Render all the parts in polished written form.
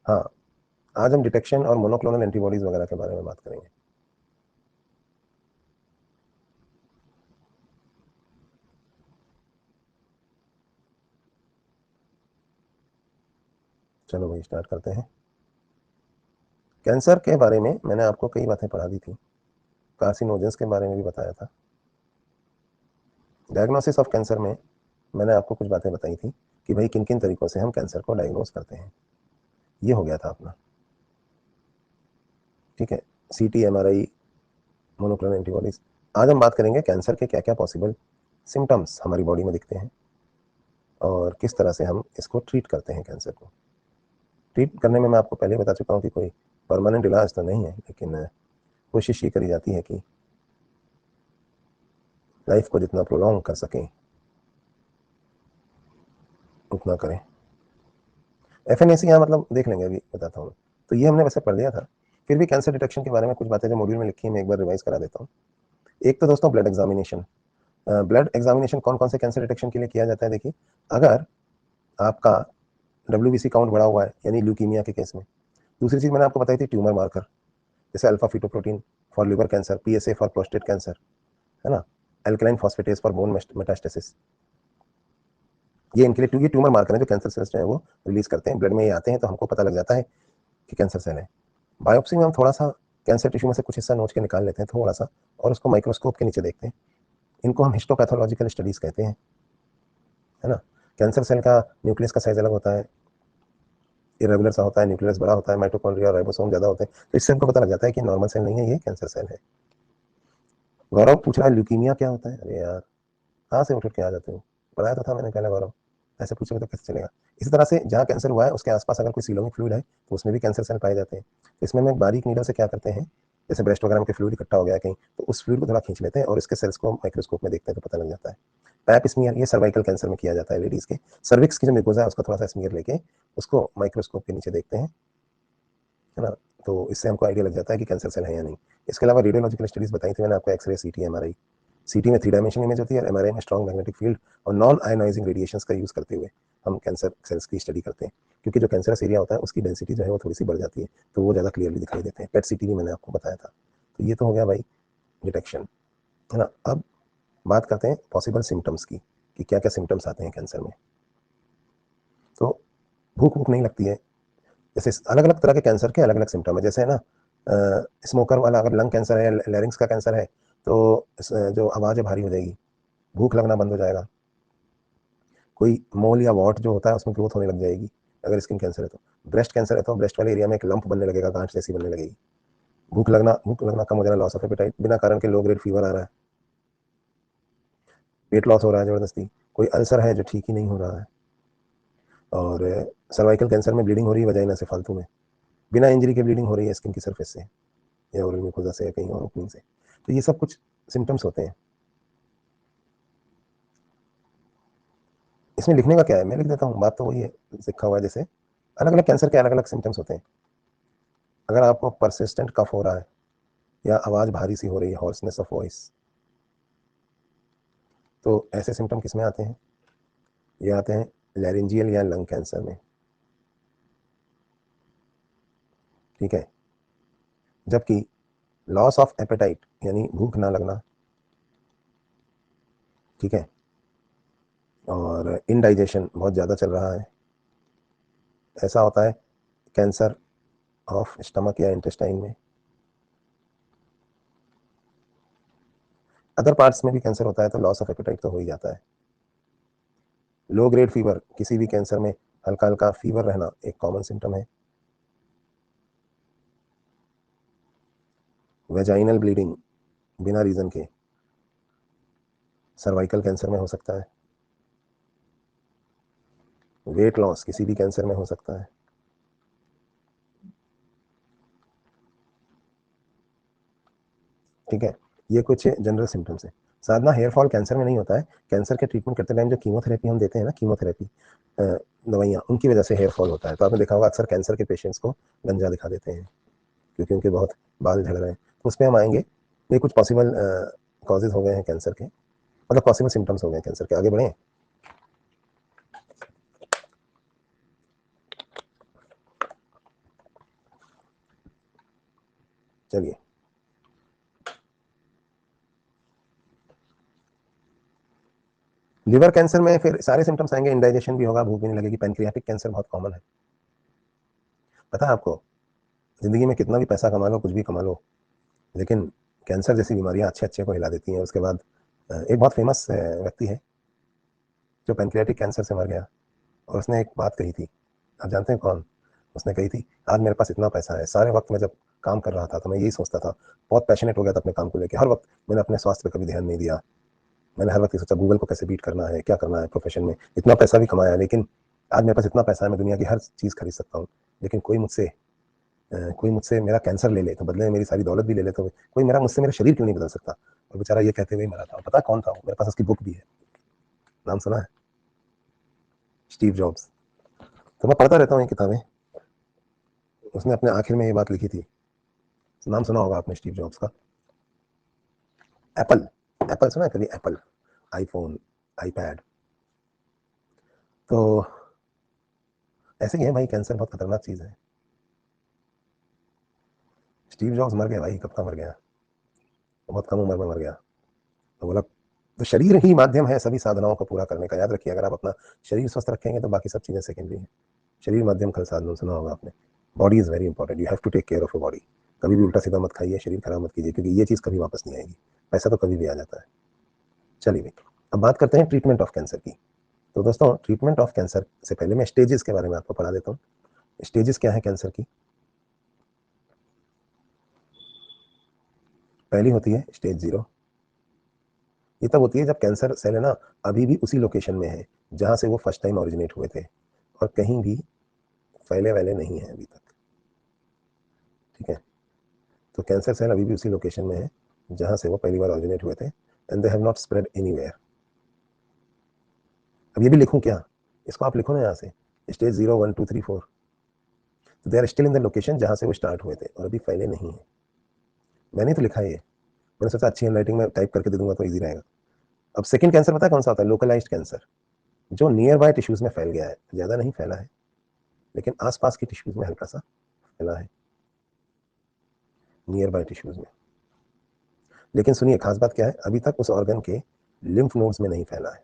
हाँ, आज हम डिटेक्शन और मोनोक्लोनल एंटीबॉडीज वगैरह के बारे में बात करेंगे। चलो भाई स्टार्ट करते हैं। कैंसर के बारे में मैंने आपको कई बातें पढ़ा दी थी, कार्सिनोजेंस के बारे में भी बताया था। डायग्नोसिस ऑफ कैंसर में मैंने आपको कुछ बातें बताई थी कि भाई किन किन तरीकों से हम कैंसर को डायग्नोस करते हैं। ये हो गया था अपना, ठीक है, सीटी, एमआरआई, मोनोक्लोनल एंटीबॉडीज। आज हम बात करेंगे कैंसर के क्या क्या पॉसिबल सिम्टम्स हमारी बॉडी में दिखते हैं और किस तरह से हम इसको ट्रीट करते हैं। कैंसर को ट्रीट करने में मैं आपको पहले बता चुका हूँ कि कोई परमानेंट इलाज तो नहीं है, लेकिन कोशिश ये करी जाती है कि लाइफ को जितना प्रोलॉन्ग कर सकें उतना करें। एफएनएसी यहाँ मतलब देख लेंगे, अभी बताता हूँ। तो ये हमने वैसे पढ़ लिया था, फिर भी कैंसर डिटेक्शन के बारे में कुछ बातें जो मॉड्यूल में लिखी है मैं एक बार रिवाइज करा देता हूँ। एक तो दोस्तों ब्लड एग्जामिनेशन। ब्लड एग्जामिनेशन कौन कौन से कैंसर डिटेक्शन के लिए किया जाता है? देखिए, अगर आपका WBC काउंट बढ़ा हुआ है, यानी ल्यूकीमिया के केस में। दूसरी चीज मैंने आपको बताई थी ट्यूमर मार्कर, जैसे alpha fetoprotein for liver cancer, PSA for prostate cancer, है ना, alkaline phosphatase for bone metastasis. ये इनके लिए ये ट्यूमर मार्कर है जो कैंसर सेल्स जो है वो रिलीज करते हैं, ब्लड में ये आते हैं तो हमको पता लग जाता है कि कैंसर सेल है। बायोप्सी में हम थोड़ा सा कैंसर टिश्यू में से कुछ हिस्सा नोच के निकाल लेते हैं थोड़ा सा, और उसको माइक्रोस्कोप के नीचे देखते हैं। इनको हम हिस्टोपैथोलॉजिकल स्टडीज कहते हैं, है ना। कैंसर सेल का न्यूक्लियस का साइज अलग होता है, इरेगुलर सा होता है, न्यूक्लियस बड़ा होता है, माइटोकॉन्ड्रिया और राइबोसोम ज्यादा होते हैं, तो इससे हमको पता लग जाता है कि नॉर्मल सेल नहीं है, ये कैंसर सेल है। गौरव पूछ रहा है ल्यूकीमिया क्या होता है? अरे यार, कहाँ से उठ के आ जाते हो, पढ़ाया तो था मैंने पहले गौरव, ऐसे पूछोगे तो कैसे चलेगा। इसी तरह से जहाँ कैंसर हुआ है उसके आसपास अगर कोई सीलोमिक फ्लूइड है तो उसमें भी कैंसर सेल पाए जाते हैं। तो इसमें हम एक बारीक नीडल से क्या करते हैं, जैसे ब्रेस्ट वगैरह में फ्लूइड इकट्ठा हो गया कहीं, तो उस फ्लूइड को थोड़ा खींच लेते हैं और इसके सेल्स को माइक्रोस्कोप में देखते हैं तो पता लग जाता है। पैप स्मीयर, ये सर्वाइकल कैंसर में किया जाता है लेडीज के। सर्विक्स की जो मिकोजा है उसका थोड़ा सा स्मीयर लेके उसको माइक्रोस्कोप के नीचे देखते हैं, है ना। तो इससे हमको आइडिया लग जाता है कि कैंसर सेल है या नहीं। इसके अलावा रेडियोलॉजिकल स्टडीज बताई थी मैंने आपको, एक्सरे, सीटी, एमआरआई। सीटी में 3 डायमेंशन इमेज होती है और एमआरआई में स्ट्रॉन्ग मैग्नेटिक फील्ड और नॉन आयोनाइजिंग रेडिएशंस का यूज करते हुए हम कैंसर सेल्स की स्टडी करते हैं, क्योंकि जो कैंसरस एरिया होता है उसकी डेंसिटी जो है वो थोड़ी सी बढ़ जाती है, तो वो ज़्यादा क्लियरली दिखाई देते हैं। पेट सीटी भी मैंने आपको बताया था। तो ये तो हो गया भाई डिटेक्शन, है ना। अब बात करते हैं पॉसिबल सिम्टम्स की, कि क्या क्या सिम्टम्स आते हैं कैंसर में। तो भूख भूख नहीं लगती है, जैसे अलग अलग तरह के कैंसर के अलग अलग सिम्टम है। जैसे है ना, स्मोकर वाला अगर लंग कैंसर है, लैरिंग्स का कैंसर है, तो जो आवाज़ है भारी हो जाएगी, भूख लगना बंद हो जाएगा। कोई मोल या वॉट जो होता है उसमें ग्रोथ होने लग जाएगी अगर स्किन कैंसर है तो। ब्रेस्ट कैंसर है तो ब्रेस्ट वाले एरिया में एक लंप बनने लगेगा, गांठ जैसी बनने लगेगी। भूख लगना कम हो जाना, लॉस ऑफ एपेटाइट, बिना कारण के लो ग्रेड फीवर आ रहा है, वेट लॉस हो रहा है जबरदस्ती, कोई अल्सर है जो ठीक ही नहीं हो रहा है, और सर्वाइकल कैंसर में ब्लीडिंग हो रही है वजाइना से फालतू में, बिना इंजरी के ब्लीडिंग हो रही है स्किन की सरफेस से या ओरल म्यूकोजा से या कहीं और ओपनिंग से। तो ये सब कुछ सिम्टम्स होते हैं। इसमें लिखने का क्या है, मैं लिख देता हूँ, बात तो वही है, लिखा हुआ है जैसे। अलग अलग कैंसर के अलग अलग सिम्टम्स होते हैं। अगर आपको परसिस्टेंट कफ हो रहा है या आवाज़ भारी सी हो रही है, हॉर्सनेस ऑफ वॉइस, तो ऐसे सिम्टम किस में आते हैं? ये आते हैं लैरिंजियल या लंग कैंसर में, ठीक है। जबकि लॉस ऑफ एपेटाइट यानी भूख ना लगना, ठीक है, और इनडाइजेशन बहुत ज़्यादा चल रहा है, ऐसा होता है कैंसर ऑफ स्टमक या इंटेस्टाइन में। अदर पार्ट्स में भी कैंसर होता है तो लॉस ऑफ एपेटाइट तो हो ही जाता है। लो ग्रेड फीवर, किसी भी कैंसर में हल्का हल्का फीवर रहना एक कॉमन सिम्टम है। वेजाइनल ब्लीडिंग बिना रीजन के सर्वाइकल कैंसर में हो सकता है। वेट लॉस किसी भी कैंसर में हो सकता है, ठीक है। ये कुछ जनरल सिम्टम्स है। साधना हेयर फॉल कैंसर में नहीं होता है। कैंसर के ट्रीटमेंट करते टाइम जो कीमोथेरेपी हम देते हैं ना, कीमोथेरेपी दवाइयाँ, उनकी वजह से हेयर फॉल होता है। तो आपने देखा होगा अक्सर कैंसर के पेशेंट्स को गंजा दिखा देते हैं क्योंकि उनके बहुत बाल झड़ रहे हैं, तो उसमें हम आएंगे। ये कुछ पॉसिबल कॉजेज हो गए हैं कैंसर के, मतलब पॉसिबल सिम्टम्स हो गए कैंसर के। आगे बढ़े। चलिए, लिवर कैंसर में फिर सारे सिम्टम्स आएंगे, इंडाइजेशन भी होगा, भूख भी नहीं लगेगी। पैनक्रियाटिक कैंसर बहुत कॉमन है, पता है आपको। जिंदगी में कितना भी पैसा कमा लो, कुछ भी कमा लो, लेकिन कैंसर जैसी बीमारियां अच्छे अच्छे को हिला देती हैं। उसके बाद एक बहुत फेमस व्यक्ति है जो पैनक्रियाटिक कैंसर से मर गया, और उसने एक बात कही थी, आप जानते हैं कौन? उसने कही थी, आज मेरे पास इतना पैसा है, सारे वक्त मैं जब काम कर रहा था तो मैं यही सोचता था, बहुत पैशनेट हो गया था अपने काम को लेकर, हर वक्त मैंने अपने स्वास्थ्य पर कभी ध्यान नहीं दिया। मैंने हर वक्त ये सोचा गूगल को कैसे बीट करना है, क्या करना है प्रोफेशन में, इतना पैसा भी कमाया, लेकिन आज मेरे पास इतना पैसा है, मैं दुनिया की हर चीज़ खरीद सकता हूँ, लेकिन कोई मुझसे मेरा कैंसर ले ले तो बदले में मेरी सारी दौलत भी ले ले, तो कोई मुझसे मेरा शरीर क्यों नहीं बदल सकता। और बेचारा ये कहते हुए मरा था। पता कौन था? मेरे पास उसकी बुक भी है, नाम सुना है? Steve jobs. तो मैं पढ़ता रहता हूँ ये किताबें। उसने अपने आखिर में ये बात लिखी थी, नाम सुना होगा आपने स्टीव जॉब्स का? एप्पल, एप्पल सुना है कभी? Apple, iPhone, iPad. तो ऐसे ही है भाई, कैंसर बहुत खतरनाक चीज़ है। स्टीव जॉब्स मर गया भाई, कब का मर गया, बहुत कम उम्र में मर गया। तो बोला, तो शरीर ही माध्यम है सभी साधनाओं को पूरा करने का। याद रखिए, अगर आप अपना शरीर स्वस्थ रखेंगे तो बाकी सब चीज़ें सेकेंडरी हैं। शरीर माध्यम खल साधन, सुना होगा आपने। Body is very important, you have to take care of your body. कभी भी उल्टा सीधा मत खाइए, शरीर खराब मत कीजिए, क्योंकि ये चीज़ कभी वापस नहीं आएगी। पैसा तो कभी भी आ जाता है। चलिए भाई, अब बात करते हैं ट्रीटमेंट ऑफ कैंसर की। तो दोस्तों, ट्रीटमेंट ऑफ कैंसर से पहले मैं स्टेजेस के बारे में आपको पढ़ा देता हूँ। स्टेजेस क्या है कैंसर की? पहली होती है स्टेज 0। ये तब होती है जब कैंसर सेल है ना, अभी भी उसी लोकेशन में है जहां से वो फर्स्ट टाइम ओरिजिनेट हुए थे, और कहीं भी फैले वैले नहीं है अभी तक। ठीक है, तो कैंसर सेल अभी भी उसी लोकेशन में है जहां से वो पहली बार ओरिजिनेट हुए थे, and they have not spread anywhere. अब ये भी लिखूं क्या? इसको आप लिखो ना यहाँ से, स्टेज 0, 1, 2, 3, 4। तो they are still in the location जहां से वो स्टार्ट हुए थे और अभी फैले नहीं है। मैंने तो लिखा है ये, मैंने सोचा अच्छी हैंडराइटिंग में टाइप करके दे दूंगा तो ईजी रहेगा। अब सेकंड कैंसर पता है कौन सा होता है? लोकलाइज्ड कैंसर, जो नियर बाय टिश्यूज में फैल गया है, ज्यादा नहीं फैला है लेकिन आसपास की टिश्यूज में हल्का सा फैला है, नियर बाय टिश्यूज में। लेकिन सुनिए, खास बात क्या है, अभी तक उस ऑर्गन के लिम्फ नोड्स में नहीं फैला है।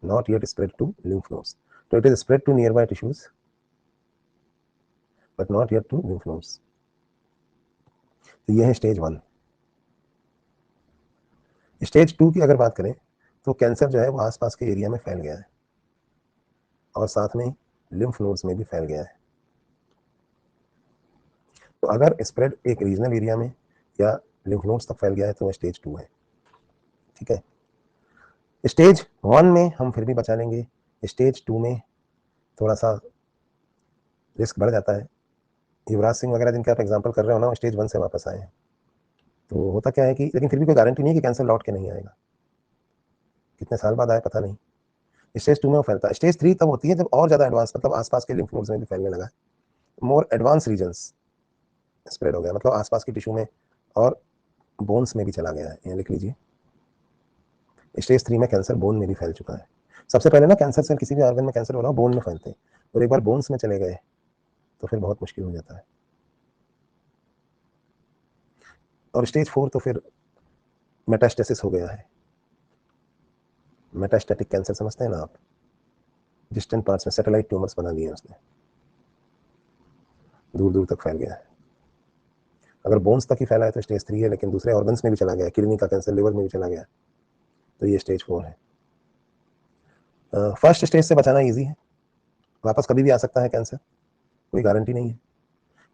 Not yet spread to lymph nodes. तो it is spread to nearby tissues but not yet to lymph nodes. तो ये है स्टेज 1। स्टेज 2 की अगर बात करें तो कैंसर जो है वो आसपास के एरिया में फैल गया है और साथ में लिम्फ नोड्स में भी फैल गया है। तो अगर स्प्रेड एक रीजनल एरिया में या लिम्फ नोड्स तक फैल गया है तो वह स्टेज 2 है। ठीक है, स्टेज 1 में हम फिर भी बचा लेंगे, स्टेज 2 में थोड़ा सा रिस्क बढ़ जाता है। युवराज सिंह वगैरह जिनके आप एग्जाम्पल कर रहे हो ना, स्टेज 1 से वापस आए हैं। तो होता क्या है कि, लेकिन फिर भी कोई गारंटी नहीं है कि कैंसर लौट के नहीं आएगा, कितने साल बाद आए पता नहीं। स्टेज 2 में वो फैलता है। स्टेज 3 तब होती है जब और ज्यादा एडवांस, मतलब आसपास के लिम्फ नोड्स में भी फैलने लगा, मोर एडवांस रीजन्स स्प्रेड हो गया, मतलब आसपास की टिश्यू में और बोन्स में भी चला गया है। यहाँ लिख लीजिए, स्टेज 3 में कैंसर बोन में भी फैल चुका है। सबसे पहले ना कैंसर सेल किसी भी ऑर्गन में कैंसर हो रहा हो बोन में फैलते हैं, और एक बार बोन्स में चले गए तो फिर बहुत मुश्किल हो जाता है। और स्टेज 4 तो फिर मेटास्टेसिस हो गया है। मेटास्टेटिक कैंसर समझते हैं ना आप? डिस्टेंट पार्ट्स में सैटेलाइट ट्यूमर्स बना दिए उसने, दूर दूर तक फैल गया है। अगर बोन्स तक ही फैला है तो स्टेज 3 है, लेकिन दूसरे ऑर्गन्स में भी चला गया, किडनी का कैंसर लिवर में भी चला गया, तो ये स्टेज 4 है। फर्स्ट स्टेज से बचाना ईजी है, वापस कभी भी आ सकता है कैंसर, कोई गारंटी नहीं है,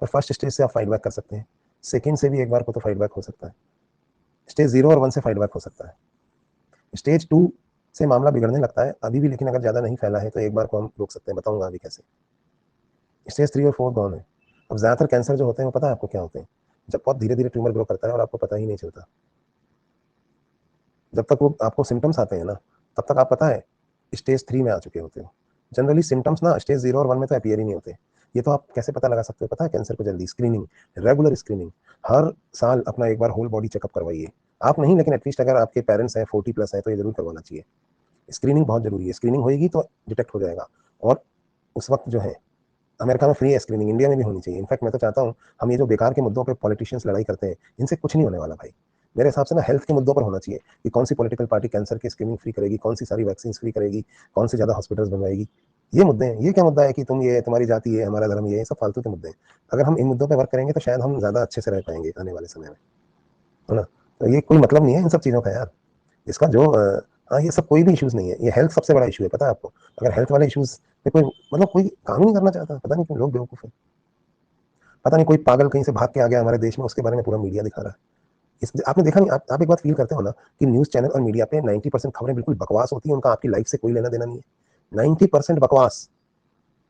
पर फर्स्ट स्टेज से आप फाइट बैक कर सकते हैं। सेकेंड से भी एक बार को तो फाइट बैक हो सकता है। स्टेज 0 और 1 से फाइट बैक हो सकता है। स्टेज 2 से मामला बिगड़ने लगता है अभी भी, लेकिन अगर ज़्यादा नहीं फैला है तो एक बार को हम रोक सकते हैं, बताऊंगा अभी कैसे। स्टेज 3 और 4 गॉन है। अब ज़्यादातर कैंसर जो होते हैं वो पता है आपको क्या होते हैं? जब बहुत धीरे धीरे ट्यूमर ग्रो करता है और आपको पता ही नहीं चलता, जब तक वो आपको सिम्टम्स आते हैं ना, तब तक आप पता है स्टेज 3 में आ चुके होते हो। जनरली सिम्टम्स ना स्टेज 0 और 1 में तो अपीयर ही नहीं होते। ये तो आप कैसे पता लगा सकते हो? पता है, कैंसर को जल्दी स्क्रीनिंग, रेगुलर स्क्रीनिंग, हर साल अपना एक बार होल बॉडी चेकअप करवाइए। आप नहीं, लेकिन एटलीस्ट अगर आपके पेरेंट्स हैं 40+ हैं तो ये जरूर करवाना चाहिए। स्क्रीनिंग बहुत जरूरी है, स्क्रीनिंग होगी तो डिटेक्ट हो जाएगा, और उस वक्त जो है अमेरिका में फ्री स्क्रीनिंग, इंडिया में भी होनी चाहिए। इनफैक्ट मैं तो चाहता हूँ हम ये जो बेकार के मुद्दों पे पॉलिटिशियंस लड़ाई करते हैं, इनसे कुछ नहीं होने वाला भाई। मेरे हिसाब से ना हेल्थ के मुद्दों पर होना चाहिए कि कौन सी पॉलिटिकल पार्टी कैंसर की स्क्रीनिंग फ्री करेगी, कौन सी सारी वैक्सीन फ्री करेगी, कौन सी ज्यादा हॉस्पिटल्स बनवाएगी। ये मुद्दे हैं। ये क्या मुद्दा है कि तुम ये तुम्हारी जाति है, हमारा धर्म, ये सब फालतू के मुद्दे हैं। अगर हम इन मुद्दों पर वर्क करेंगे तो शायद हम ज्यादा अच्छे से रह पाएंगे आने वाले समय में, है ना। तो ये कोई मतलब नहीं है इन सब चीजों का यार। इसका जो हाँ, ये सब कोई भी इश्यूज नहीं है। ये हेल्थ सबसे बड़ा इशू है, पता है आपको। अगर हेल्थ वाले इश्यूज पे कोई मतलब कोई काम ही नहीं करना चाहता, पता नहीं क्यों लोग बेवकूफ है। पता नहीं कोई पागल कहीं से भाग के आ गया हमारे देश में, उसके बारे में पूरा मीडिया दिखा रहा है। आपने देखा नहीं, आप एक बात फील करते हो ना कि न्यूज चैनल और मीडिया पे 90% खबरें बिल्कुल बकवास होती है, उनका आपकी लाइफ से कोई लेना देना नहीं है। 90% बकवास।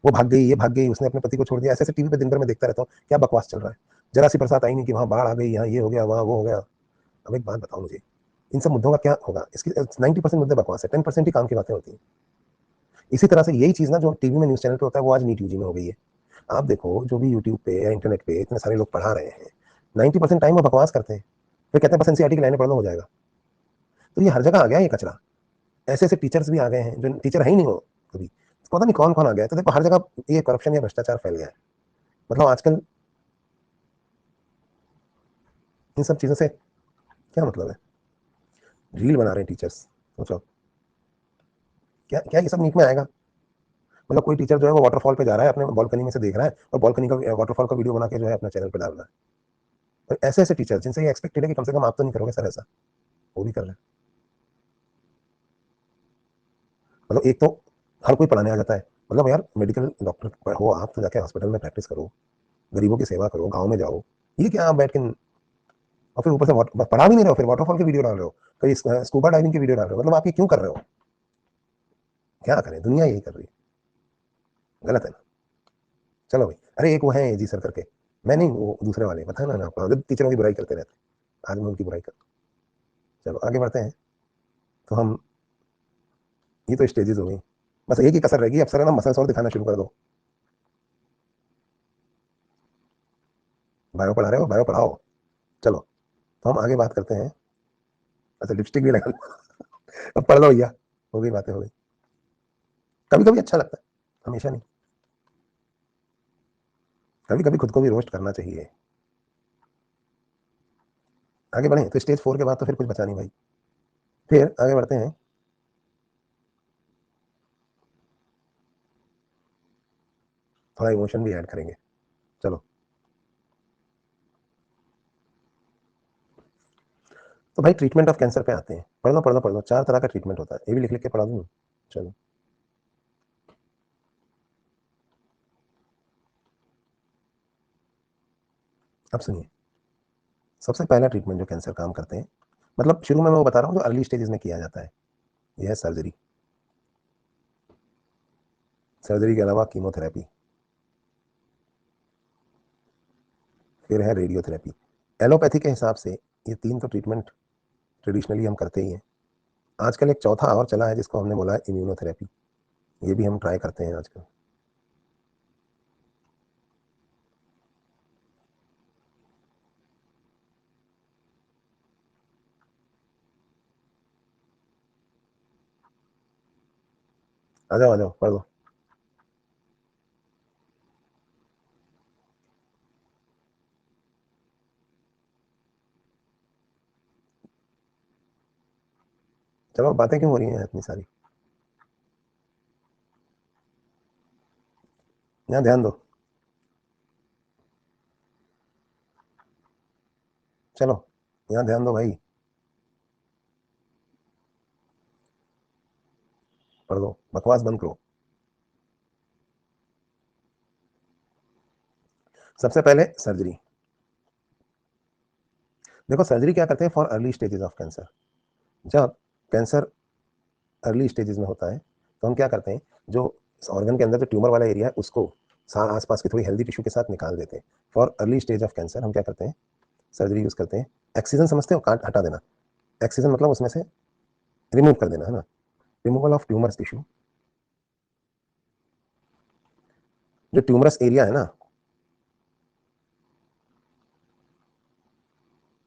वो भाग गई, ये भाग गई, उसने अपने पति को छोड़ दिया, ऐसे ऐसे टीवी पे दिन भर में देखता रहता हूँ, क्या बकवास चल रहा है। जरा सी बरसात आई नहीं कि वहां बाढ़ आ गई, यहाँ ये हो गया, वहां वो हो गया। अब एक बात बताओ मुझे, इन सब मुद्दों का क्या होगा। इसकी 90% मुद्दे बकवास है, 10% ही काम की बातें होती है। इसी तरह से यही चीज ना जो टीवी में न्यूज चैनल पे होता है, वो आज नीट यूजी में हो गई है। आप देखो जो भी यूट्यूब पे या इंटरनेट पे इतने सारे लोग पढ़ा रहे हैं, 90% टाइम वो बकवास करते हैं। फिर कहते हैं बस एनसीईआरटी की लाइनें पढ़ लो हो जाएगा। तो ये हर जगह आ गया ये कचरा। ऐसे ऐसे टीचर्स भी आ गए हैं जो टीचर है ही नहीं हो कभी, पता नहीं कौन कौन आ गया है। तो देखो हर जगह ये करप्शन या भ्रष्टाचार फैल गया है। मतलब आजकल इन सब चीजों से क्या मतलब है। रील बना रहे हैं टीचर्स, सोचो क्या क्या ये सब नीट में आएगा। मतलब कोई टीचर जो है वो वाटरफॉल पे जा रहा है, अपने बालकनी में से देख रहा है और बालकनी का वाटरफॉल का वीडियो बना के जो है अपना चैनल पे डाल रहा है। और ऐसे ऐसे टीचर जिनसे ये एक्सपेक्टेड है कि कम से कम आप तो नहीं करोगे सर ऐसा, वो भी कर रहे हैं। मतलब एक तो हर कोई पढ़ाने आ जाता है। मतलब यार मेडिकल डॉक्टर हो आप तो जाके हॉस्पिटल में प्रैक्टिस करो, गरीबों की सेवा करो, गाँव में जाओ। ये क्या आप बैठ के और फिर ऊपर से पढ़ा भी नहीं रहे हो, फिर वाटरफॉल की वीडियो डाल रहे हो, कहीं स्कूबा डाइविंग की वीडियो डाल रहे हो। मतलब आप ये क्यों कर रहे हो। क्या करें, दुनिया यही कर रही है, गलत है ना। चलो भाई, अरे एक वो है जी सर करके, मैं नहीं, वो दूसरे वाले पता है ना आपको, टीचरों की बुराई करते रहते हैं। आज मैं उनकी बुराई कर। चलो आगे बढ़ते हैं। तो हम, ये तो स्टेजेस हो गई, बस एक ही कसर रहेगी अब सर, है ना, मसल्स और दिखाना शुरू कर दो। बायो पढ़ा रहे हो, बायो पढ़ाओ। चलो तो हम आगे बात करते हैं। अच्छा लिपस्टिक भी लगा अब पढ़ लो भैया, हो गई बातें, हो गई। कभी कभी अच्छा लगता है, हमेशा नहीं। कभी कभी खुद को भी रोस्ट करना चाहिए। आगे बढ़े तो स्टेज 4 के बाद तो फिर कुछ बचा नहीं भाई। फिर आगे बढ़ते हैं। थोड़ा इमोशन भी ऐड करेंगे। चलो तो भाई ट्रीटमेंट ऑफ कैंसर पे आते हैं। पढ़ लो पढ़ लो पढ़ लो, 4 तरह का ट्रीटमेंट होता है, ये भी लिख लिख के पढ़ा दूँ। चलो अब सुनिए। सबसे पहला ट्रीटमेंट जो कैंसर काम करते हैं, मतलब शुरू में मैं वो बता रहा हूँ जो अर्ली स्टेजेस में किया जाता है, यह है सर्जरी। सर्जरी के अलावा कीमोथेरेपी, फिर है रेडियोथेरेपी। एलोपैथी के हिसाब से ये 3 तो ट्रीटमेंट ट्रेडिशनली हम करते ही हैं। आजकल एक चौथा और चला है जिसको हमने बोला है इम्यूनोथेरेपी, ये भी हम ट्राई करते हैं आजकल। आ जाओ पढ़ लो। चलो बातें क्यों हो रही हैं इतनी सारी, यहाँ ध्यान दो। चलो यहाँ ध्यान दो भाई, पढ़ लो, बकवास बंद करो। सबसे पहले सर्जरी। देखो सर्जरी क्या करते हैं for early stages of cancer. जब कैंसर अर्ली स्टेजेस में होता है तो हम क्या करते हैं, जो ऑर्गन के अंदर जो ट्यूमर वाला एरिया है उसको आसपास की थोड़ी हेल्दी टिश्यू के साथ निकाल देते हैं। For early stage of cancer हम क्या करते हैं, सर्जरी यूज करते हैं। एक्सीजन समझते हो, काट हटा देना। एक्सीजन मतलब उसमें से रिमूव कर देना, है ना। Removal of tumours tissue. जो ट्यूमरस एरिया है ना,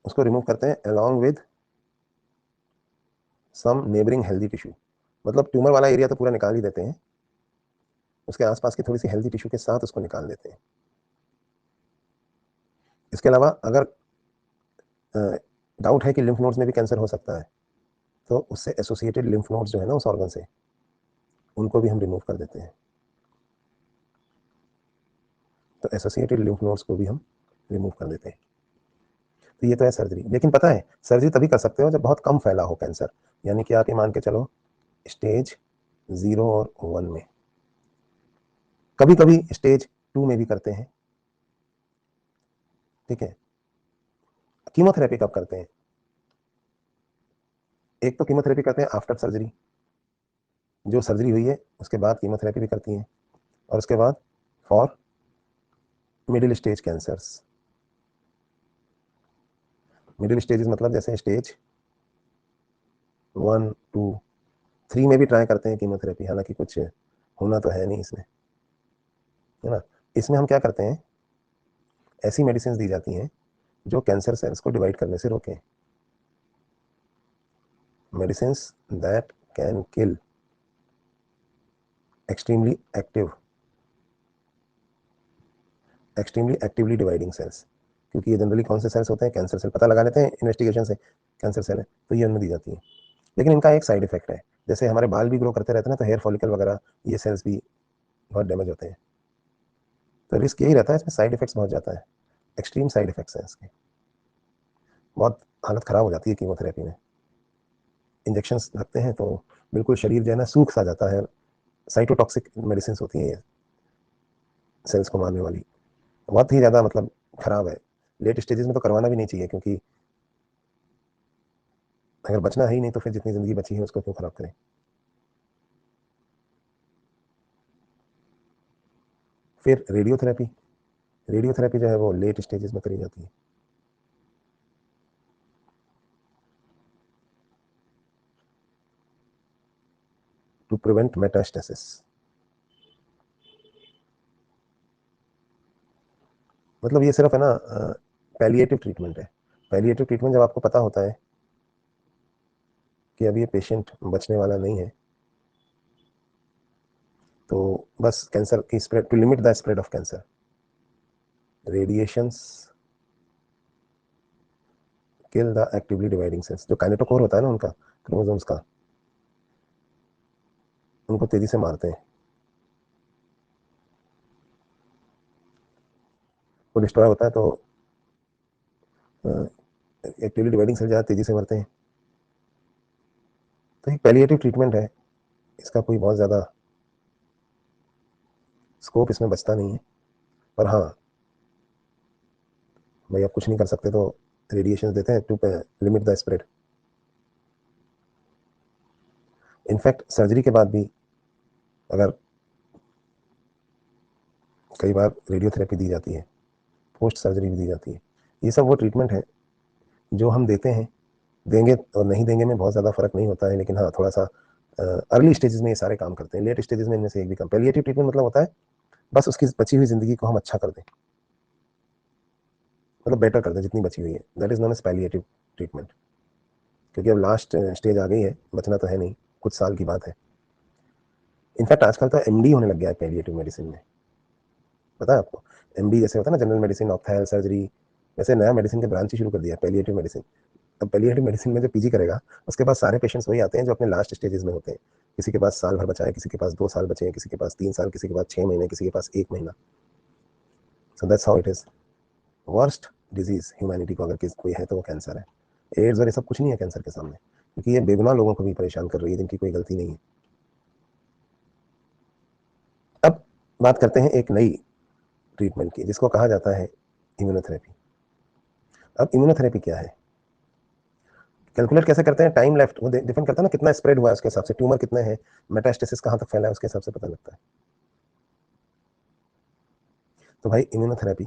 उसको रिमूव करते हैं along with some neighbouring healthy tissue. मतलब ट्यूमर वाला एरिया तो पूरा निकाल ही देते हैं, उसके आसपास की थोड़ी सी हेल्दी टिश्यू के साथ उसको निकाल देते हैं। इसके अलावा अगर डाउट है कि लिम्फ नोड्स में भी कैंसर हो सकता है, तो उससे एसोसिएटेड लिम्फ नोड्स जो है ना उस ऑर्गन से, उनको भी हम रिमूव कर देते हैं। तो एसोसिएटेड लिम्फ नोड्स को भी हम रिमूव कर देते हैं। तो ये तो है सर्जरी। लेकिन पता है सर्जरी तभी कर सकते हो जब बहुत कम फैला हो कैंसर, यानी कि आप ये मान के चलो स्टेज 0 और 1 में। कभी कभी स्टेज 2 में भी करते हैं, ठीक है। कीमोथेरेपी कब करते हैं? एक तो कीमोथेरेपी करते हैं आफ्टर सर्जरी, जो सर्जरी हुई है उसके बाद कीमोथेरेपी भी करती हैं, और उसके बाद for middle stage cancers. Middle stages मतलब जैसे स्टेज 1, 2, 3 में भी ट्राई करते हैं कीमोथेरेपी, हालांकि कुछ होना तो है नहीं इसमें, है ना। इसमें हम क्या करते हैं, ऐसी मेडिसिन दी जाती हैं जो कैंसर सेल्स को डिवाइड करने से रोकें। Medicine that can kill extremely actively dividing sales. क्योंकि ये जनरली कौन से सेल्स होते हैं, कैंसर सेल, पता लगा लेते हैं इन्वेस्टिगेशन से कैंसर सेल है, तो ये उनमें दी जाती है। लेकिन इनका एक साइड इफेक्ट है, जैसे हमारे बाल भी ग्रो करते रहते हैं ना, तो हेयर फॉलिकल वगैरह ये सेल्स भी बहुत डैमेज होते हैं। तो रिस्क यही रहता है, इसमें साइड इफेक्ट्स बहुत जाता है, एक्सट्रीम साइड इफेक्ट्स हैं इसके, बहुत हालत ख़राब हो जाती है कीमोथेरेपी में। इंजेक्शन लगते हैं तो बिल्कुल शरीर जो है ना सूख सा जाता है। साइटोटॉक्सिक मेडिसिन होती हैं ये, सेल्स को मारने वाली, बहुत ही ज़्यादा मतलब ख़राब है। लेट स्टेजेस में तो करवाना भी नहीं चाहिए, क्योंकि अगर बचना है ही नहीं तो फिर जितनी ज़िंदगी बची है उसको क्यों ख़राब करें। फिर रेडियोथेरेपी जो है वो लेट स्टेजेस में करी जाती है। To prevent metastasis. मतलब ये सिर्फ है ना पैलिएटिव ट्रीटमेंट है। पैलिएटिव ट्रीटमेंट जब आपको पता होता है कि अब ये पेशेंट बचने वाला नहीं है, तो बस कैंसर की spread, to limit the spread of cancer, radiations kill the actively dividing cells. जो काइनेटोकोर होता है ना उनका, क्रोमोसोम्स का, उनको तेजी से मारते हैं। वो डिस्ट्रॉय होता है तो एक्टिवली डिवाइडिंग सेल ज़्यादा तेजी से मरते हैं। तो एक पैलिएटिव ट्रीटमेंट है, इसका कोई बहुत ज़्यादा स्कोप इसमें बचता नहीं है। पर हाँ भाई, आप कुछ नहीं कर सकते तो रेडिएशन देते हैं to limit the spread. In fact surgery के बाद भी अगर कई बार रेडियोथेरेपी दी जाती है, पोस्ट सर्जरी भी दी जाती है। ये सब वो ट्रीटमेंट है जो हम देते हैं, देंगे और नहीं देंगे में बहुत ज़्यादा फर्क नहीं होता है, लेकिन हाँ थोड़ा सा अर्ली स्टेजेस में ये सारे काम करते हैं, लेट स्टेजेस में इनमें से एक भी काम। पैलिएटिव ट्रीटमेंट मतलब होता है बस उसकी बची हुई ज़िंदगी को हम अच्छा कर दें, मतलब बेटर कर दें जितनी बची हुई है, that is known as palliative treatment. क्योंकि अब लास्ट स्टेज आ गई है, बचना तो है नहीं, कुछ साल की बात है। इनफैक्ट आजकल तो एमडी होने लग गया है पैलिएटिव मेडिसिन में, पता है आपको। एमडी जैसे होता है ना, जनरल मेडिसिन, ऑप्थेल सर्जरी, वैसे नया मेडिसिन के ब्रांच ही शुरू कर दिया है पैलिएटिव मेडिसिन। अब पैलिएटिव मेडिसिन में जो पीजी करेगा उसके पास सारे पेशेंट्स वही आते हैं जो अपने लास्ट स्टेजेस में होते हैं। किसी के पास साल भर बचा है, किसी के पास 2 साल बचे हैं, किसी के पास 3 साल, किसी के पास 6 महीने, किसी के पास 1 महीना। So that's how it is. Worst disease humanity को अगर कोई है तो वो कैंसर है। एड्स और ये सब कुछ नहीं है कैंसर के सामने, क्योंकि ये बेगुनाह लोगों को भी परेशान कर रही है जिनकी कोई गलती नहीं है। अब बात करते हैं एक नई ट्रीटमेंट की, जिसको कहा जाता है इम्यूनोथेरेपी। अब इम्यूनोथेरेपी क्या है, कैलकुलेट कैसे करते हैं, टाइम लेफ्ट वो डिपेंड करता है ना कितना स्प्रेड हुआ है उसके हिसाब से, ट्यूमर कितने हैं, मेटास्टेसिस कहाँ तक फैला है, उसके हिसाब से पता लगता है। तो भाई इम्यूनोथेरेपी,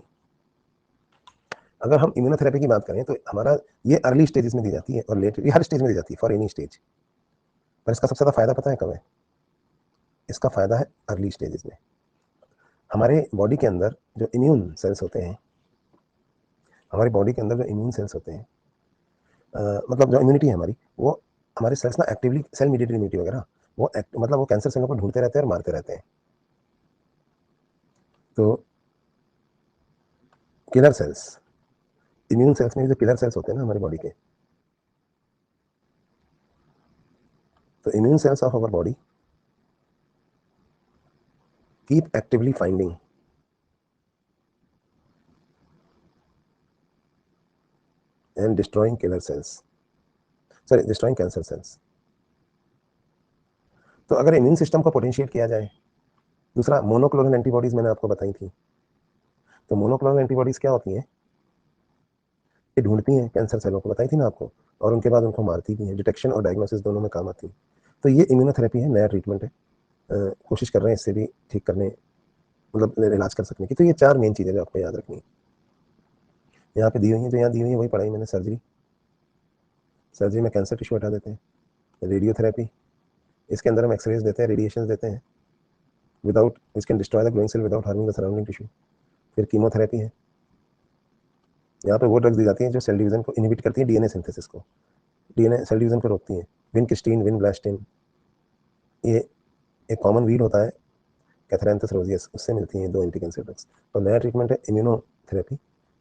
अगर हम इम्यूनोथेरेपी की बात करें तो हमारा ये अर्ली स्टेजेस में दी जाती है और लेट, ये हर स्टेज में दी जाती है फॉर एनी स्टेज। पर इसका सबसे ज़्यादा फायदा पता है कब है? इसका फायदा है अर्ली स्टेजेस में। हमारे बॉडी के अंदर जो इम्यून सेल्स होते हैं, हमारी बॉडी के अंदर जो इम्यून सेल्स होते हैं, मतलब जो इम्यूनिटी है हमारी, वो हमारे सेल्स ना एक्टिवली, सेल मीडिएटेड इम्यूनिटी वगैरह, वो मतलब वो कैंसर सेलों को ढूंढते रहते हैं और मारते रहते हैं। तो किलर सेल्स, इम्यून सेल्स में जो किलर सेल्स होते हैं ना हमारी बॉडी के, तो immune cells of our body keep actively finding and destroying killer cells, sorry destroying cancer cells. तो अगर इम्यून सिस्टम को पोटेंशिएट किया जाए, दूसरा मोनोक्लोनल एंटीबॉडीज मैंने आपको बताई थी। तो मोनोक्लोनल एंटीबॉडीज क्या होती हैं? ये ढूंढती हैं कैंसर सेलों को, बताई थी ना आपको, और उनके बाद उनको मारती भी हैं। डिटेक्शन और डायग्नोसिस दोनों में काम आती है। तो ये इम्यूनोथेरेपी है, नया ट्रीटमेंट है। कोशिश कर रहे हैं इससे भी ठीक करने, मतलब इलाज कर सकने की। तो ये 4 मेन चीज़ें जो आपको याद रखनी है, यहाँ पे दी हुई हैं, जो यहाँ दी हुई है वही पढ़ाई मैंने। सर्जरी में कैंसर टिश्यू हटा देते हैं। रेडियोथेरेपी, इसके अंदर हम एक्सरेज देते हैं, रेडिएशन देते हैं, without which can destroy the growing cell without harming the surrounding tissue. फिर कीमोथेरेपी है, यहाँ पे वो ड्रग्स दी जाती हैं जो सेल डिवीजन को इनहिबिट करती है, डीएनए सिंथेसिस को, डीएनए सेल डिवीजन को रोकती हैं। विनक्रिस्टीन, विनब्लास्टिन, ये एक कॉमन वीड होता है कैथरेंथस रोजियस, उससे मिलती हैं 2 एंटी कैंसर ड्रग्स। तो नया ट्रीटमेंट है इम्यूनोथेरेपी,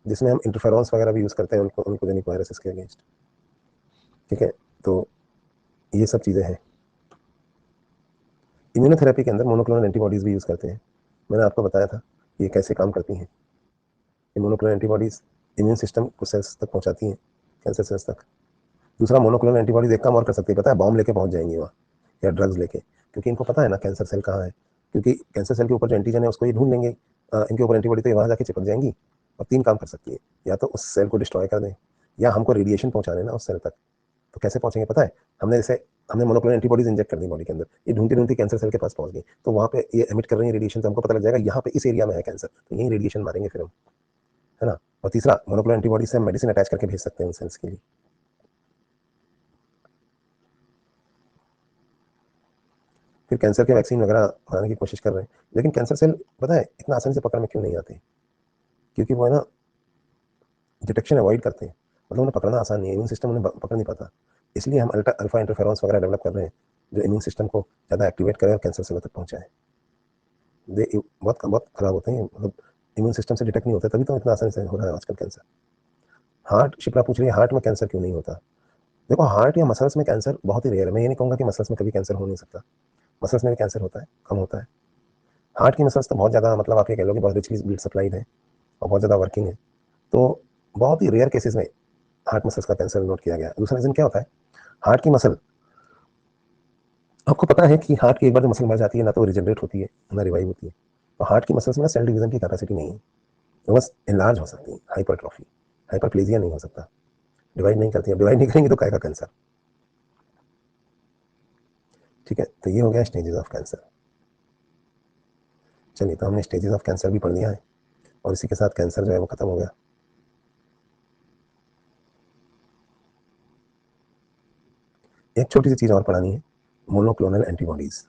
जिसमें हम इंटरफेरॉन्स वगैरह भी यूज़ करते हैं उनको ओन्कोजेनिक वायरसेस के अगेंस्ट। ठीक है, तो ये सब चीज़ें हैं। इम्यूनोथेरेपी के अंदर मोनोक्लोनल एंटीबॉडीज़ भी यूज़ करते हैं। मैंने आपको बताया था ये कैसे काम करती हैं। ये मोनोक्लोनल एंटीबॉडीज़ इम्यून सिस्टम को सेल्स तक पहुँचाती हैं, कैंसर सेल्स तक। दूसरा, मोनोक्लोनल एंटीबॉडीज़ एक काम और कर सकती है, पता है? बॉम्ब लेके पहुँच जाएंगी वहाँ, या ड्रग्स लेके, क्योंकि इनको पता है ना कैंसर सेल कहाँ है। क्योंकि कैंसर सेल के ऊपर जो एंटीजन है उसको ये ढूंढ लेंगे, इनके ऊपर एंटीबॉडी, तो ये वहाँ जाके चिपक जाएंगी और 3 काम कर सकती है। या तो उस सेल को डिस्ट्रॉय कर दें, या हमको रेडिएशन पहुँचा देना उस सेल तक। तो कैसे पहुँचेंगे पता है? हमने मोनोक्लोनल एंटीबॉडीज इंजेक्ट कर दी बॉडी के अंदर, ये ढूंढती ढूंढती कैंसर सेल के पास पहुँच गई, तो वहाँ पे ये एमिट कर रही है रेडिएशन, तो हमको पता लग जाएगा यहाँ पे इस एरिया में है कैंसर, तो यही रेडिएशन मारेंगे फिर हम, है ना। और तीसरा, मोनोक्लोनल एंटीबॉडी से हम मेडिसिन अटैच करके भेज सकते हैं उन सेल्स के लिए। फिर कैंसर के वैक्सीन वगैरह बनाने की कोशिश कर रहे हैं, लेकिन कैंसर सेल पता है इतना आसानी से पकड़ में क्यों नहीं आते? क्योंकि वो है ना, डिटेक्शन अवॉइड करते हैं, मतलब उन्हें पकड़ना आसान नहीं है, इम्यून सिस्टम उन्हें पकड़ नहीं पाता। इसलिए हम अल्फा इंटरफेरॉन्स वगैरह डेवलप कर रहे हैं जो इम्यून सिस्टम को ज़्यादा एक्टिवेट करे और कैंसर सेलों तक पहुँचाए। बहुत बहुत खराब होते हैं, मतलब इम्यून सिस्टम से डिटेक्ट नहीं होते, तभी तो इतना आसानी से हो रहा है आजकल कैंसर। हार्ट, शिप्रा पूछ रही है हार्ट में कैंसर क्यों नहीं होता? देखो, हार्ट या मसल्स में कैंसर बहुत ही रेयर है। मैं ये नहीं कहूँगा कि मसल्स में कभी कैंसर हो नहीं सकता, मसल्स में भी कैंसर होता है, कम होता है। हार्ट की मसल्स तो बहुत ज़्यादा, मतलब आप ये कह लो कि बहुत रिचली ब्लड सप्लाइड है और बहुत ज़्यादा वर्किंग है, तो बहुत ही रेयर केसेस में हार्ट मसल्स का कैंसर नोट किया गया। दूसरा रीज़न क्या होता है? हार्ट की मसल, आपको पता है कि हार्ट की एक बार जो मसल मर जाती है ना तो रिजनरेट होती है ना रिवाइव होती है। तो हार्ट की मसल्स में सेल डिवीजन की कैपेसिटी नहीं है, वो बस इनलार्ज हो सकती है, हाइपरट्रॉफी, हाइपरप्लेजिया नहीं हो सकता, डिवाइड नहीं करती है। डिवाइड नहीं करेंगे तो काय का कैंसर। ठीक है, तो ये हो गया स्टेजेस ऑफ कैंसर। चलिए, तो हमने स्टेजेस ऑफ कैंसर भी पढ़ लिया है, और इसी के साथ कैंसर जो है वो खत्म हो गया। एक छोटी सी चीज़ और पढ़ानी है, मोनोक्लोनल एंटीबॉडीज।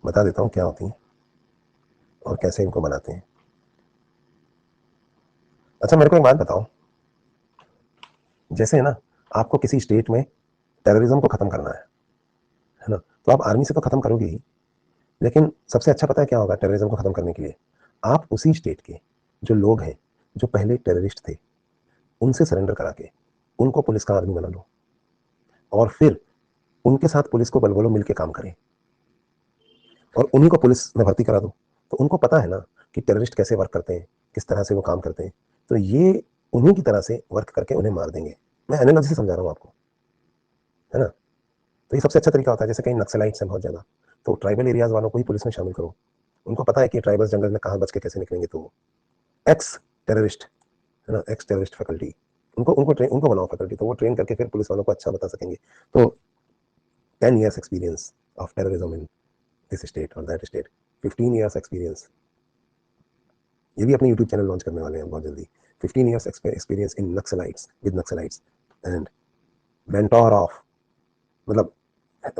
बता देता हूँ क्या होती हैं और कैसे इनको बनाते हैं। अच्छा, मेरे को एक बात बताओ, जैसे है ना, आपको किसी स्टेट में टेररिज्म को खत्म करना है ना, तो आप आर्मी से तो खत्म करोगे ही, लेकिन सबसे अच्छा पता है क्या होगा टेररिज्म को खत्म करने के लिए? आप उसी स्टेट के जो लोग हैं जो पहले टेररिस्ट थे, उनसे सरेंडर करा के उनको पुलिस का आदमी बना लो, और फिर उनके साथ पुलिस को बलबलो मिलकर काम करें, और उन्हीं को पुलिस में भर्ती करा दो। तो उनको पता है ना कि टेररिस्ट कैसे वर्क करते हैं, किस तरह से वो काम करते हैं, तो ये उन्हीं की तरह से वर्क करके उन्हें मार देंगे। मैं एनालॉजी से समझा रहा हूँ आपको, है ना। तो ये सबसे अच्छा तरीका होता है। जैसे कहीं नक्सलाइट्स हैं बहुत ज़्यादा, तो ट्राइबल एरियाज वालों को ही पुलिस में शामिल करो। उनको पता है कि ट्राइबल्स जंगल में कहाँ बच के कैसे निकलेंगे, तो एक्स टेररिस्ट, है ना, एक्स टेररिस्ट फैकल्टी, उनको बनाओ फैकल्टी, तो वो ट्रेन करके फिर पुलिस वालों को अच्छा बता सकेंगे। तो 10 years experience of terrorism in this state और दैट स्टेट, 15 years एक्सपीरियंस। ये भी अपने यूट्यूब चैनल लॉन्च करने वाले हैं बहुत जल्दी। 15 years experience in Naxalites, with Naxalites, and mentor of, मतलब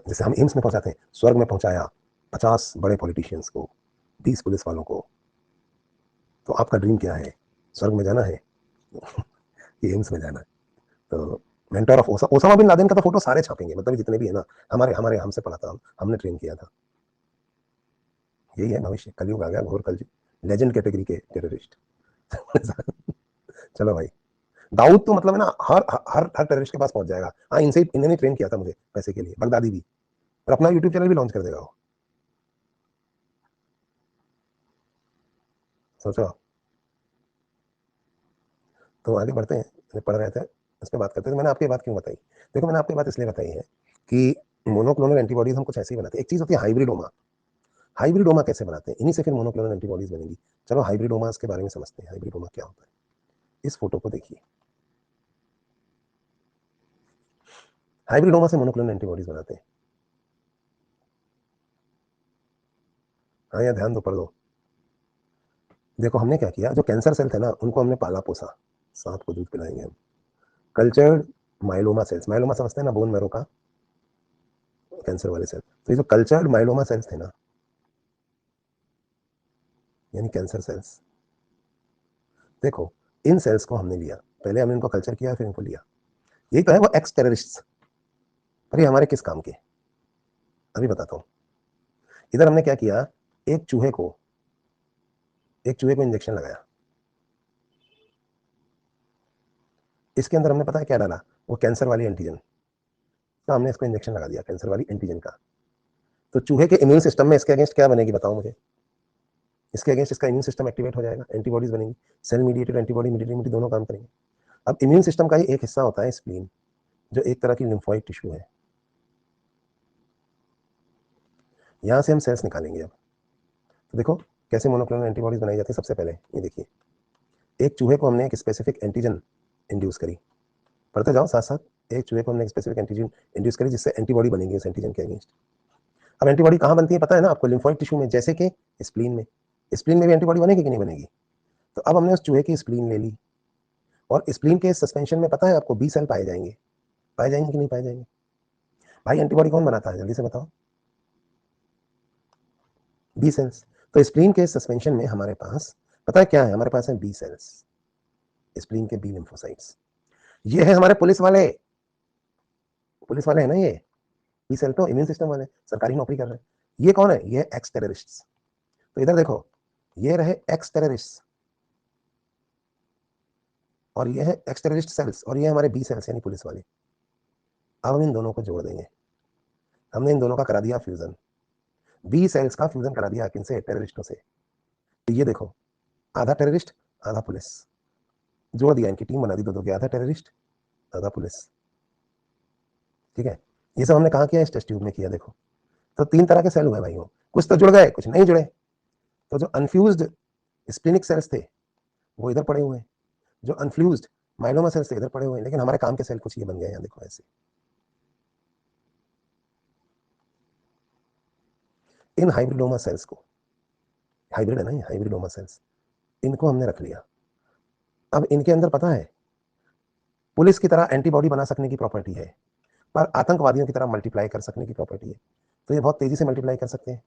जैसे हम एम्स में पहुंचाते हैं, स्वर्ग में पहुंचाया 50 बड़े पॉलिटिशियंस को, 20 पुलिस वालों को। तो आपका ड्रीम क्या है? स्वर्ग में जाना है कि एम्स में जाना है? तो mentor of Osama bin Laden का तो फोटो सारे छापेंगे, मतलब जितने भी है ना, हमारे हमारे हमसे पढ़ा था, हमने ट्रेन किया था। यही है भविष्य, कलयुग आ गया, घोर कलयुग, लेजेंड कैटेगरी के टेररिस्ट। चलो भाई, दाऊद तो मतलब है ना, हर हर हर टेररिस्ट के पास पहुंच जाएगा। हाँ, इनसे इन्होंने ट्रेन किया था मुझे पैसे के लिए, बगदादी भी, और अपना यूट्यूब चैनल भी लॉन्च कर देगा वो, सोचो। तो आगे बढ़ते हैं, पढ़ रहे थे, उस पर बात करते थे। मैंने आपको बात क्यों बताई? देखो, मैंने आपको बात इसलिए बताई है कि मोनोक्लोनल एंटीबॉडीज हम कुछ ऐसे ही बनाते हैं। एक चीज होती है हाइब्रिडोमा। हाइब्रिडोमा कैसे बनाते हैं? इन्हीं से फिर मोनोक्लोनल एंटीबॉडीज बनेगी। चलो हाइब्रिडोमास के बारे में समझते हैं, हाइब्रिडोमा क्या होता है। इस फोटो को देखिए, हाइब्रिडोमा से मोनोक्लोनल एंटीबॉडीज बनाते हैं। हाँ, या ध्यान दो, पढ़ दो। देखो हमने क्या किया, जो कैंसर सेल थे ना, उनको हमने पाला पोसा, सांप को दूध पिलाएंगे हम। कल्चर्ड माइलोमा सेल्स, माइलोमा समझते हैं ना, बोन मैरो का कैंसर वाले सेल। तो ये जो कल्चर्ड माइलोमा सेल्स थे ना, यानी कैंसर सेल्स, देखो इन सेल्स को हमने लिया, पहले हमने इनको कल्चर किया, फिर इनको लिया। यही तो है वो एक्स टेररिस्ट। अरे हमारे किस काम के, अभी बताता हूँ। इधर हमने क्या किया, एक चूहे को एक चूहे को इंजेक्शन लगाया। इसके अंदर हमने पता है क्या डाला, वो कैंसर वाली एंटीजन, तो हमने इसको इंजेक्शन लगा दिया कैंसर वाली एंटीजन का। तो चूहे के इम्यून सिस्टम में इसके अगेंस्ट क्या बनेगी, बताओ मुझे? इसके अगेंस्ट इसका इम्यून सिस्टम एक्टिवेट हो जाएगा, एंटीबॉडीज बनेंगी, सेल मीडिएटेड एंटीबॉडी, मीडिएटेड दोनों काम करेंगे। अब इम्यून सिस्टम का ही एक हिस्सा होता है स्प्लीन, जो एक तरह की लिम्फोइड टिश्यू है। यहां से हम सेल्स निकालेंगे अब। तो देखो कैसे मोनोक्लोनल एंटीबॉडीज बनाई जाती है। सबसे पहले ये देखिए, एक चूहे को हमने एक स्पेसिफिक एंटीजन इंड्यूस करी, पढ़ते जाओ साथ साथ। एक चूहे को हमने एक स्पेसिफिक एंटीजन इंड्यूस करी, जिससे एंटीबॉडी बनेगी उस एंटीजन के अगेंस्ट। अब एंटीबॉडी कहां बनती है पता है ना आपको? लिम्फोइड टिश्यू में, जैसे कि स्प्लीन में। स्प्लीन में भी एंटीबॉडी बनेगी कि नहीं बनेगी? तो अब हमने उस चूहे की स्प्लीन ले ली, और स्प्लीन के सस्पेंशन में पता है आपको बी सेल पाए जाएंगे। पाए जाएंगे कि नहीं पाए जाएंगे? भाई एंटीबॉडी कौन बनाता है, जल्दी से बताओ? B cells. तो स्प्लीन के सस्पेंशन में हमारे पास पता है क्या है? हमारे पास है बी सेल्स, स्प्लीन के बी लिम्फोसाइट्स। ये है हमारे पुलिस वाले, पुलिस वाले है ना ये। बी सेल तो इम्यून सिस्टम वाले, सरकारी नौकरी कर रहे हैं। ये कौन है? ये एक्स टेररिस्ट। तो इधर देखो, ये रहे एक्स टेररिस्ट, और ये है एक्स टेररिस्ट सेल्स, और ये हमारे बी सेल्स यानी पुलिस वाले। अब हम इन दोनों को जोड़ देंगे। हमने इन दोनों का करा दिया फ्यूजन, बी सेल्स का फ्यूजन करा दिया किनसे? टेररिस्टों से। तो ये देखो, आधा टेररिस्ट आधा पुलिस, जोड़ दिया, इनकी टीम बना दी दो दो की, आधा टेररिस्ट आधा पुलिस। ठीक है, ये सब हमने कहा किया? इस टेस्ट ट्यूब में किया। देखो, तो तीन तरह के सेल हुए भाई, हो कुछ तो जुड़ गए, कुछ नहीं जुड़े। तो जो अनफ्यूज्ड स्प्लिनिक सेल्स थे वो इधर पड़े हुए हैं, जो अनफ्यूज्ड माइलोमा सेल्स थे इधर पड़े हुए हैं। लेकिन हमारे काम के सेल कुछ ये बन गए हैं, देखो ऐसे। इन हाइब्रिडोमा सेल्स को, हाइब्रिड है ना ये, हाइब्रिडोमा सेल्स, इनको हमने रख लिया। अब इनके अंदर पता है, पुलिस की तरह एंटीबॉडी बना सकने की प्रॉपर्टी है, पर आतंकवादियों की तरह मल्टीप्लाई कर सकने की प्रॉपर्टी है। तो ये बहुत तेजी से मल्टीप्लाई कर सकते हैं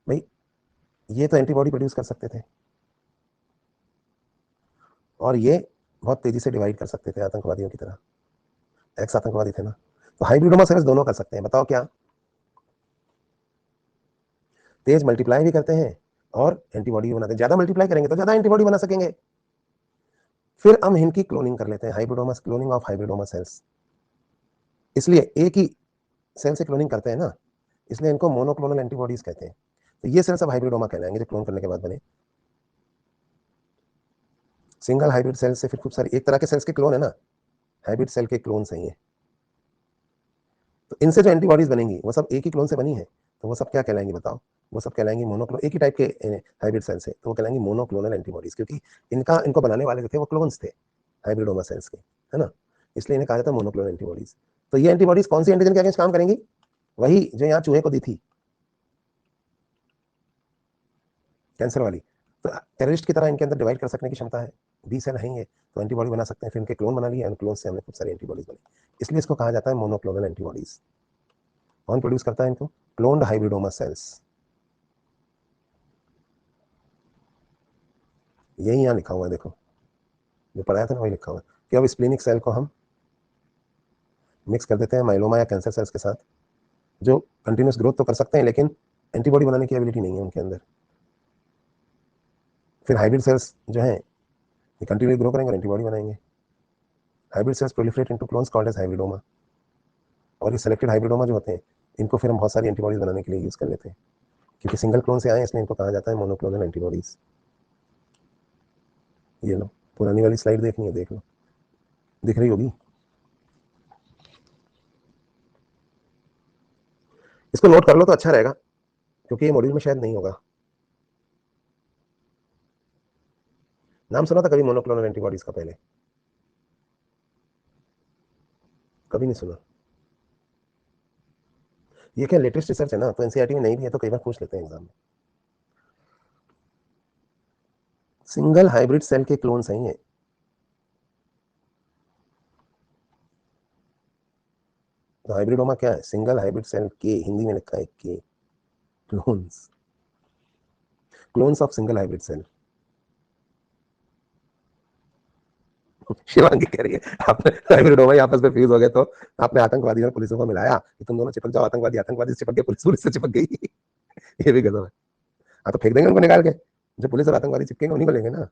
भाई। ये तो एंटीबॉडी प्रोड्यूस कर सकते थे, और ये बहुत तेजी से डिवाइड कर सकते थे आतंकवादियों की तरह, एक्स आतंकवादी थे ना। तो हाइब्रिडोमा सेल्स दोनों कर सकते हैं, बताओ क्या? तेज मल्टीप्लाई भी करते हैं और एंटीबॉडी भी बनाते हैं। ज्यादा मल्टीप्लाई करेंगे तो ज्यादा एंटीबॉडी बना सकेंगे। फिर हम इनकी क्लोनिंग कर लेते हैं, hybridoma, cloning of hybridoma sales. इसलिए एक ही सेल से क्लोनिंग करते हैं ना, इसलिए इनको मोनोक्लोनल एंटीबॉडीज कहते हैं। तो ये सेल सब हाइब्रिडोमा कहलाएंगे जो क्लोन करने के बाद बने। सिंगल हाइब्रिड सेल से फिर खूब सारी, एक तरह के सेल्स के क्लोन है ना, हाइब्रिड सेल के क्लोन सही है। तो इनसे जो एंटीबॉडीज बनेंगी वो सब एक ही क्लोन से बनी है। तो वो सब क्या कहलाएंगी बताओ? वो सब कहलाएंगी मोनोक्लोन, एक ही टाइप के हाइब्रिड सेल से, तो वो कहलाएंगी मोनोक्लोनल एंटीबॉडीज, क्योंकि इनको बनाने वाले जो थे वो क्लोन्स थे हाइब्रिडोमा सेल्स के, है ना। इसलिए इन्हें कहा जाता है मोनोक्लोनल एंटीबॉडीज। तो ये एंटीबॉडीज कौन सी एंटीजन के अगेंस्ट काम करेंगी? वही जो यहाँ चूहे को दी थी, कैंसर वाली। तो टेररिस्ट की तरह इनके अंदर डिवाइड कर सकने की क्षमता है, बी सेल है ये, तो एंटीबॉडी बना सकते हैं। फिर इनके क्लोन बना लिए, एंड क्लोन से हमने खूब सारी एंटीबॉडीज बनी। इसलिए इसको कहा जाता है मोनोक्लोनल एंटीबॉडीज। कौन प्रोड्यूस करता है इनको? Cloned hybridoma sales. यही यहाँ लिखा हुआ है, देखो जो पढ़ाया था ना वही लिखा हुआ है कि अब स्प्लिनिक सेल को हम मिक्स कर देते हैं माइलोमा या कैंसर सेल्स के साथ, जो कंटिन्यूस ग्रोथ तो कर सकते हैं लेकिन एंटीबॉडी बनाने की एबिलिटी नहीं है उनके अंदर। फिर हाइब्रिड सेल्स जो हैं ये कंटिन्यू ग्रो करेंगे और एंटीबॉडी बनाएंगे। Hybrid cells proliferate into clones called as hybridoma, और ये सेलेक्टेड हाइब्रिडोमा जो होते हैं इनको फिर हम बहुत सारी एंटीबॉडीज बनाने के लिए यूज कर लेते हैं, क्योंकि सिंगल क्लोन से आए हैं, इसलिए इनको कहा जाता है मोनोक्लोनल एंटीबॉडीज। ये लो, पुरानी वाली स्लाइड देखनी है, देख लो, दिख रही होगी। इसको नोट कर लो तो अच्छा रहेगा, क्योंकि ये मॉड्यूल में शायद नहीं होगा। नाम सुना था कभी मोनोक्लोनल एंटीबॉडीज का पहले? कभी नहीं सुना। ये क्या लेटेस्ट रिसर्च है ना, तो एनसीईआरटी में नहीं भी है तो कई बार पूछ लेते हैं एग्जाम में। सिंगल हाइब्रिड सेल के क्लोन सही है। तो हाइब्रिडोमा क्या है? सिंगल हाइब्रिड सेल के, हिंदी में लिखा है के, clones, clones of single hybrid cell. Shivangi कह रही है आपने हाइब्रिडोमा आपस में फ्यूज हो गए तो आपने आतंकवादी और पुलिसों को मिलाया कि तुम दोनों चिपक जाओ, आतंकवादी आतंकवादी से चिपक गए, पुलिस से चिपक गई। ये भी गजब है। हाँ तो फेंक देंगे उनको निकाल के, जो पुलिस और आतंकवादी चिपकेंगे उन्हीं को लेंगे ना।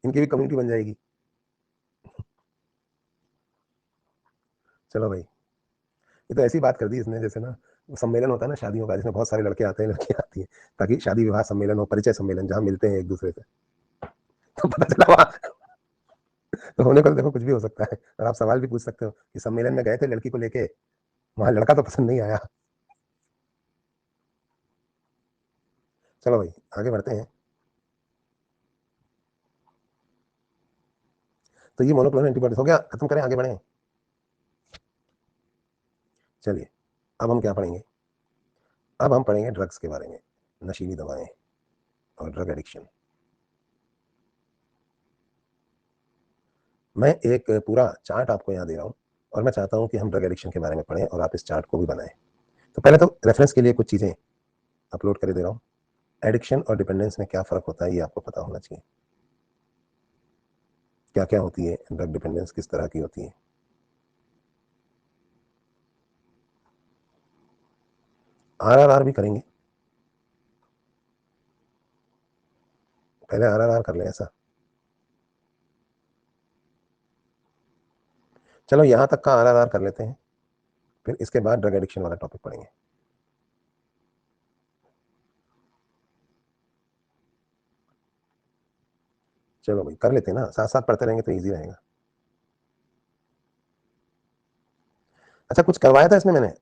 इनकी भी कम्युनिटी बन जाएगी। चलो भाई, ये तो ऐसी बात कर दी इसने जैसे ना सम्मेलन होता है ना शादियों का, जिसमें बहुत सारे लड़के आते हैं लड़कियां आती हैं, ताकि शादी विवाह सम्मेलन हो, परिचय सम्मेलन, जहां मिलते हैं एक दूसरे से। तो पता चला वहां तो होने को तो देखो कुछ भी हो सकता है, और आप सवाल भी पूछ सकते हो कि सम्मेलन में गए थे लड़की को लेके, वहां लड़का तो पसंद नहीं आया। चलो भाई आगे बढ़ते हैं। तो ये मोनोक्लोनल एंटीबॉडीज हो गया, खत्म करें, आगे बढ़े। चलिए अब हम क्या पढ़ेंगे? अब हम पढ़ेंगे ड्रग्स के बारे में, नशीली दवाएं और ड्रग एडिक्शन। मैं एक पूरा चार्ट आपको यहाँ दे रहा हूँ, और मैं चाहता हूँ कि हम ड्रग एडिक्शन के बारे में पढ़ें और आप इस चार्ट को भी बनाएं। तो पहले तो रेफरेंस के लिए कुछ चीज़ें अपलोड कर दे रहा हूँ। एडिक्शन और डिपेंडेंस में क्या फ़र्क होता है ये आपको पता होना चाहिए। क्या क्या होती है ड्रग डिपेंडेंस, किस तरह की होती है। आरआरआर भी करेंगे, पहले आरआरआर कर लें ऐसा। चलो यहाँ तक का आरआरआर कर लेते हैं, फिर इसके बाद ड्रग एडिक्शन वाला टॉपिक पढ़ेंगे। चलो भाई कर लेते हैं ना, साथ साथ पढ़ते रहेंगे तो ईजी रहेगा। अच्छा कुछ करवाया था इसमें मैंने,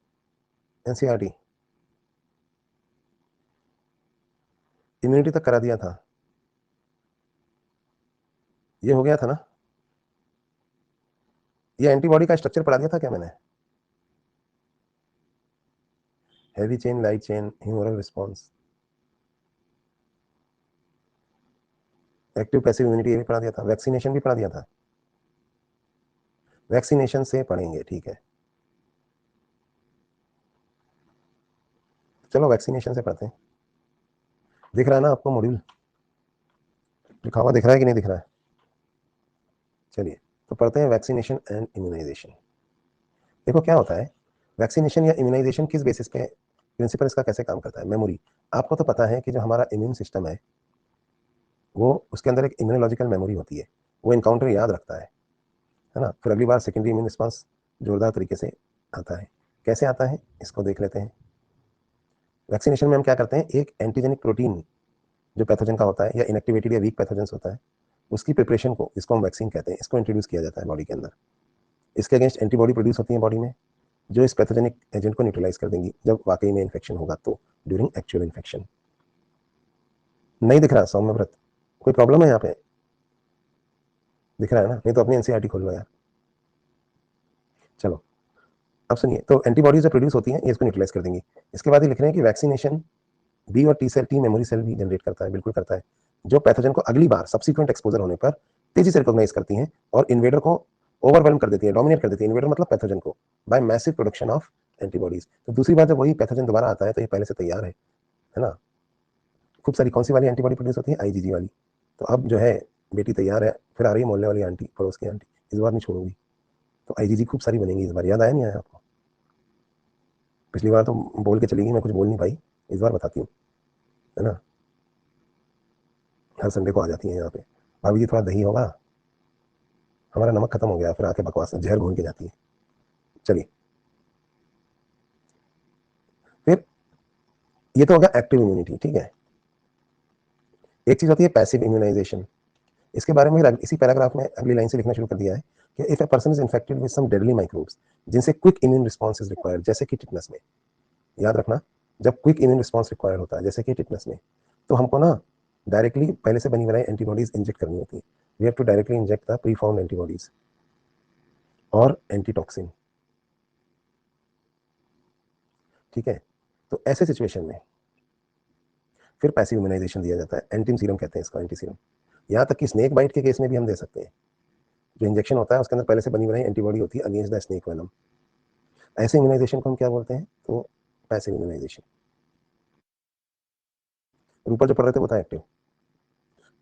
एनसीईआरटी इम्यूनिटी तक करा दिया था, ये हो गया था ना। ये एंटीबॉडी का स्ट्रक्चर पढ़ा दिया था क्या मैंने? Heavy chain, light chain, humoral response, active passive immunity, ये भी पढ़ा दिया था। वैक्सीनेशन भी पढ़ा दिया था, वैक्सीनेशन से पढ़ेंगे, ठीक है। चलो वैक्सीनेशन से पढ़ते हैं। दिख रहा है ना आपको मॉड्यूल, लिखा हुआ दिख रहा है कि नहीं दिख रहा है? चलिए तो पढ़ते हैं वैक्सीनेशन एंड इम्यूनाइजेशन। देखो क्या होता है वैक्सीनेशन या इम्यूनाइजेशन, किस बेसिस पे, प्रिंसिपल इसका कैसे काम करता है। मेमोरी, आपको तो पता है कि जो हमारा इम्यून सिस्टम वो उसके अंदर एक इम्यूनोलॉजिकल मेमोरी होती है, वो इनकाउंटर याद रखता है ना। फिर अगली बार सेकेंडरी इम्यून रिस्पॉन्स जोरदार तरीके से आता है। कैसे आता है इसको देख लेते हैं। वैक्सीनेशन में हम क्या करते हैं, एक एंटीजेनिक प्रोटीन जो पैथोजन का होता है या इनएक्टिवेटेड या वीक पैथोजन होता है, उसकी प्रिपरेशन को, इसको हम वैक्सीन कहते हैं, इसको इंट्रोड्यूस किया जाता है बॉडी के अंदर। इसके अगेंस्ट एंटीबॉडी प्रोड्यूस होती है बॉडी में, जो इस पैथोजेनिक एजेंट को न्यूट्रलाइज कर देंगी जब वाकई में इन्फेक्शन होगा, तो ड्यूरिंग एक्चुअल इन्फेक्शन। नहीं दिख रहा सौम्य व्रत? कोई प्रॉब्लम है यहाँ पे? दिख रहा है ना, नहीं तो अपनी एनसीईआरटी खोल लो यार। चलो अब सुनिए, तो एंटीबॉडीज जो प्रोड्यूस होती हैं ये इसको न्यूट्रलाइज कर देंगी। इसके बाद ये लिख रहे हैं कि वैक्सीनेशन बी और T cell, T memory cell भी जनरेट करता है, बिल्कुल करता है, जो पैथोजन को अगली बार सब्सिक्वेंट एक्सपोजर होने पर तेजी से रिकॉग्नाइज करती हैं और इन्वेडर को ओवरवेलम कर देती है, डोमिनेट कर देती है, इन्वेडर मतलब पैथोजन को, by massive production of antibodies. तो दूसरी बार जब वही पैथोजन दोबारा आता है तो ये पहले से तैयार है ना। खूब सारी कौन सी वाली एंटीबॉडी प्रोड्यूस होती है, आईजीजी वाली। तो अब जो है बेटी तैयार है, फिर आ रही है मोहल्ले वाली आंटी, पड़ोस की आंटी, इस बार नहीं छोड़ूंगी। तो आईजीजी खूब सारी बनेंगी इस बार, याद आया नहीं आया आपको? पिछली बार तो बोल के चली गई, मैं कुछ बोल नहीं पाई, इस बार बताती हूँ, है ना। हर संडे को आ जाती है यहाँ पे, भाभी जी थोड़ा दही होगा, हमारा नमक खत्म हो गया, फिर आके बकवास जहर घून के जाती है। चलिए, फिर ये तो हो गया एक्टिव इम्यूनिटी, ठीक है। एक चीज होती है पैसिव इम्यूनाइजेशन, इसके बारे में इसी पैराग्राफ में अगली लाइन से लिखना शुरू कर दिया है कि if a person is infected with some deadly microbes जिनसे quick immune response is required, जैसे कि टिटनस में, याद रखना, जब क्विक इम्यून रिस्पॉन्स रिक्वायर्ड होता है जैसे कि टिटनस में, तो हमको ना डायरेक्टली पहले से बनी बनाई एंटीबॉडीज इंजेक्ट करनी होती है। We have to directly inject the pre formed antibodies और एंटीटॉक्सिन, ठीक है। तो ऐसे सिचुएशन में फिर पैसिव इम्यूनाइजेशन दिया जाता है, एंटीम सीरम कहते हैं इसका, एंटी सीरम। यहाँ तक कि स्नेक बाइट के केस में भी हम दे सकते हैं, जो इंजेक्शन होता है उसके अंदर पहले से बनी बनाई एंटीबॉडी होती है अगेंस्ट द स्नेक वेनम। ऐसे इम्यूनाइजेशन को हम क्या बोलते हैं? तो पैसिव इम्यूनाइजेशन। ऊपर जो पढ़ रहे थे वो था एक्टिव।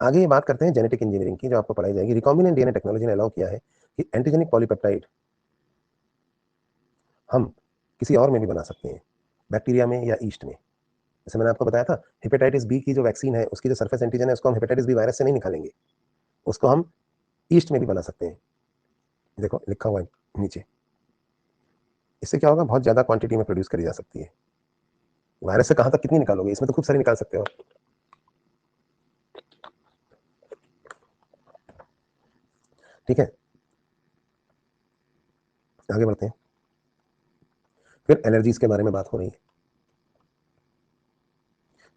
आगे ये बात करते हैं जेनेटिक इंजीनियरिंग की, जो आपको पढ़ाई जाएगी। रिकॉम्बिनेंट डीएनए टेक्नोलॉजी ने अलाउ किया है कि एंटीजेनिक पॉलीपेप्टाइड हम किसी और में भी बना सकते हैं, बैक्टीरिया में या ईस्ट में। जैसे मैंने आपको बताया था, हेपेटाइटिस बी की जो वैक्सीन है उसकी जो सरफेस एंटीजन है उसको हम हेपेटाइटिस बी वायरस से नहीं निकालेंगे, उसको हम ईस्ट में भी बना सकते हैं। देखो लिखा हुआ है नीचे। इससे क्या होगा? बहुत ज्यादा क्वांटिटी में प्रोड्यूस करी जा सकती है। वायरस से कहां तक कितनी निकालोगे? इसमें तो खूब सारी निकाल सकते हो, ठीक है। आगे बढ़ते हैं। फिर एलर्जीज के बारे में बात हो रही है।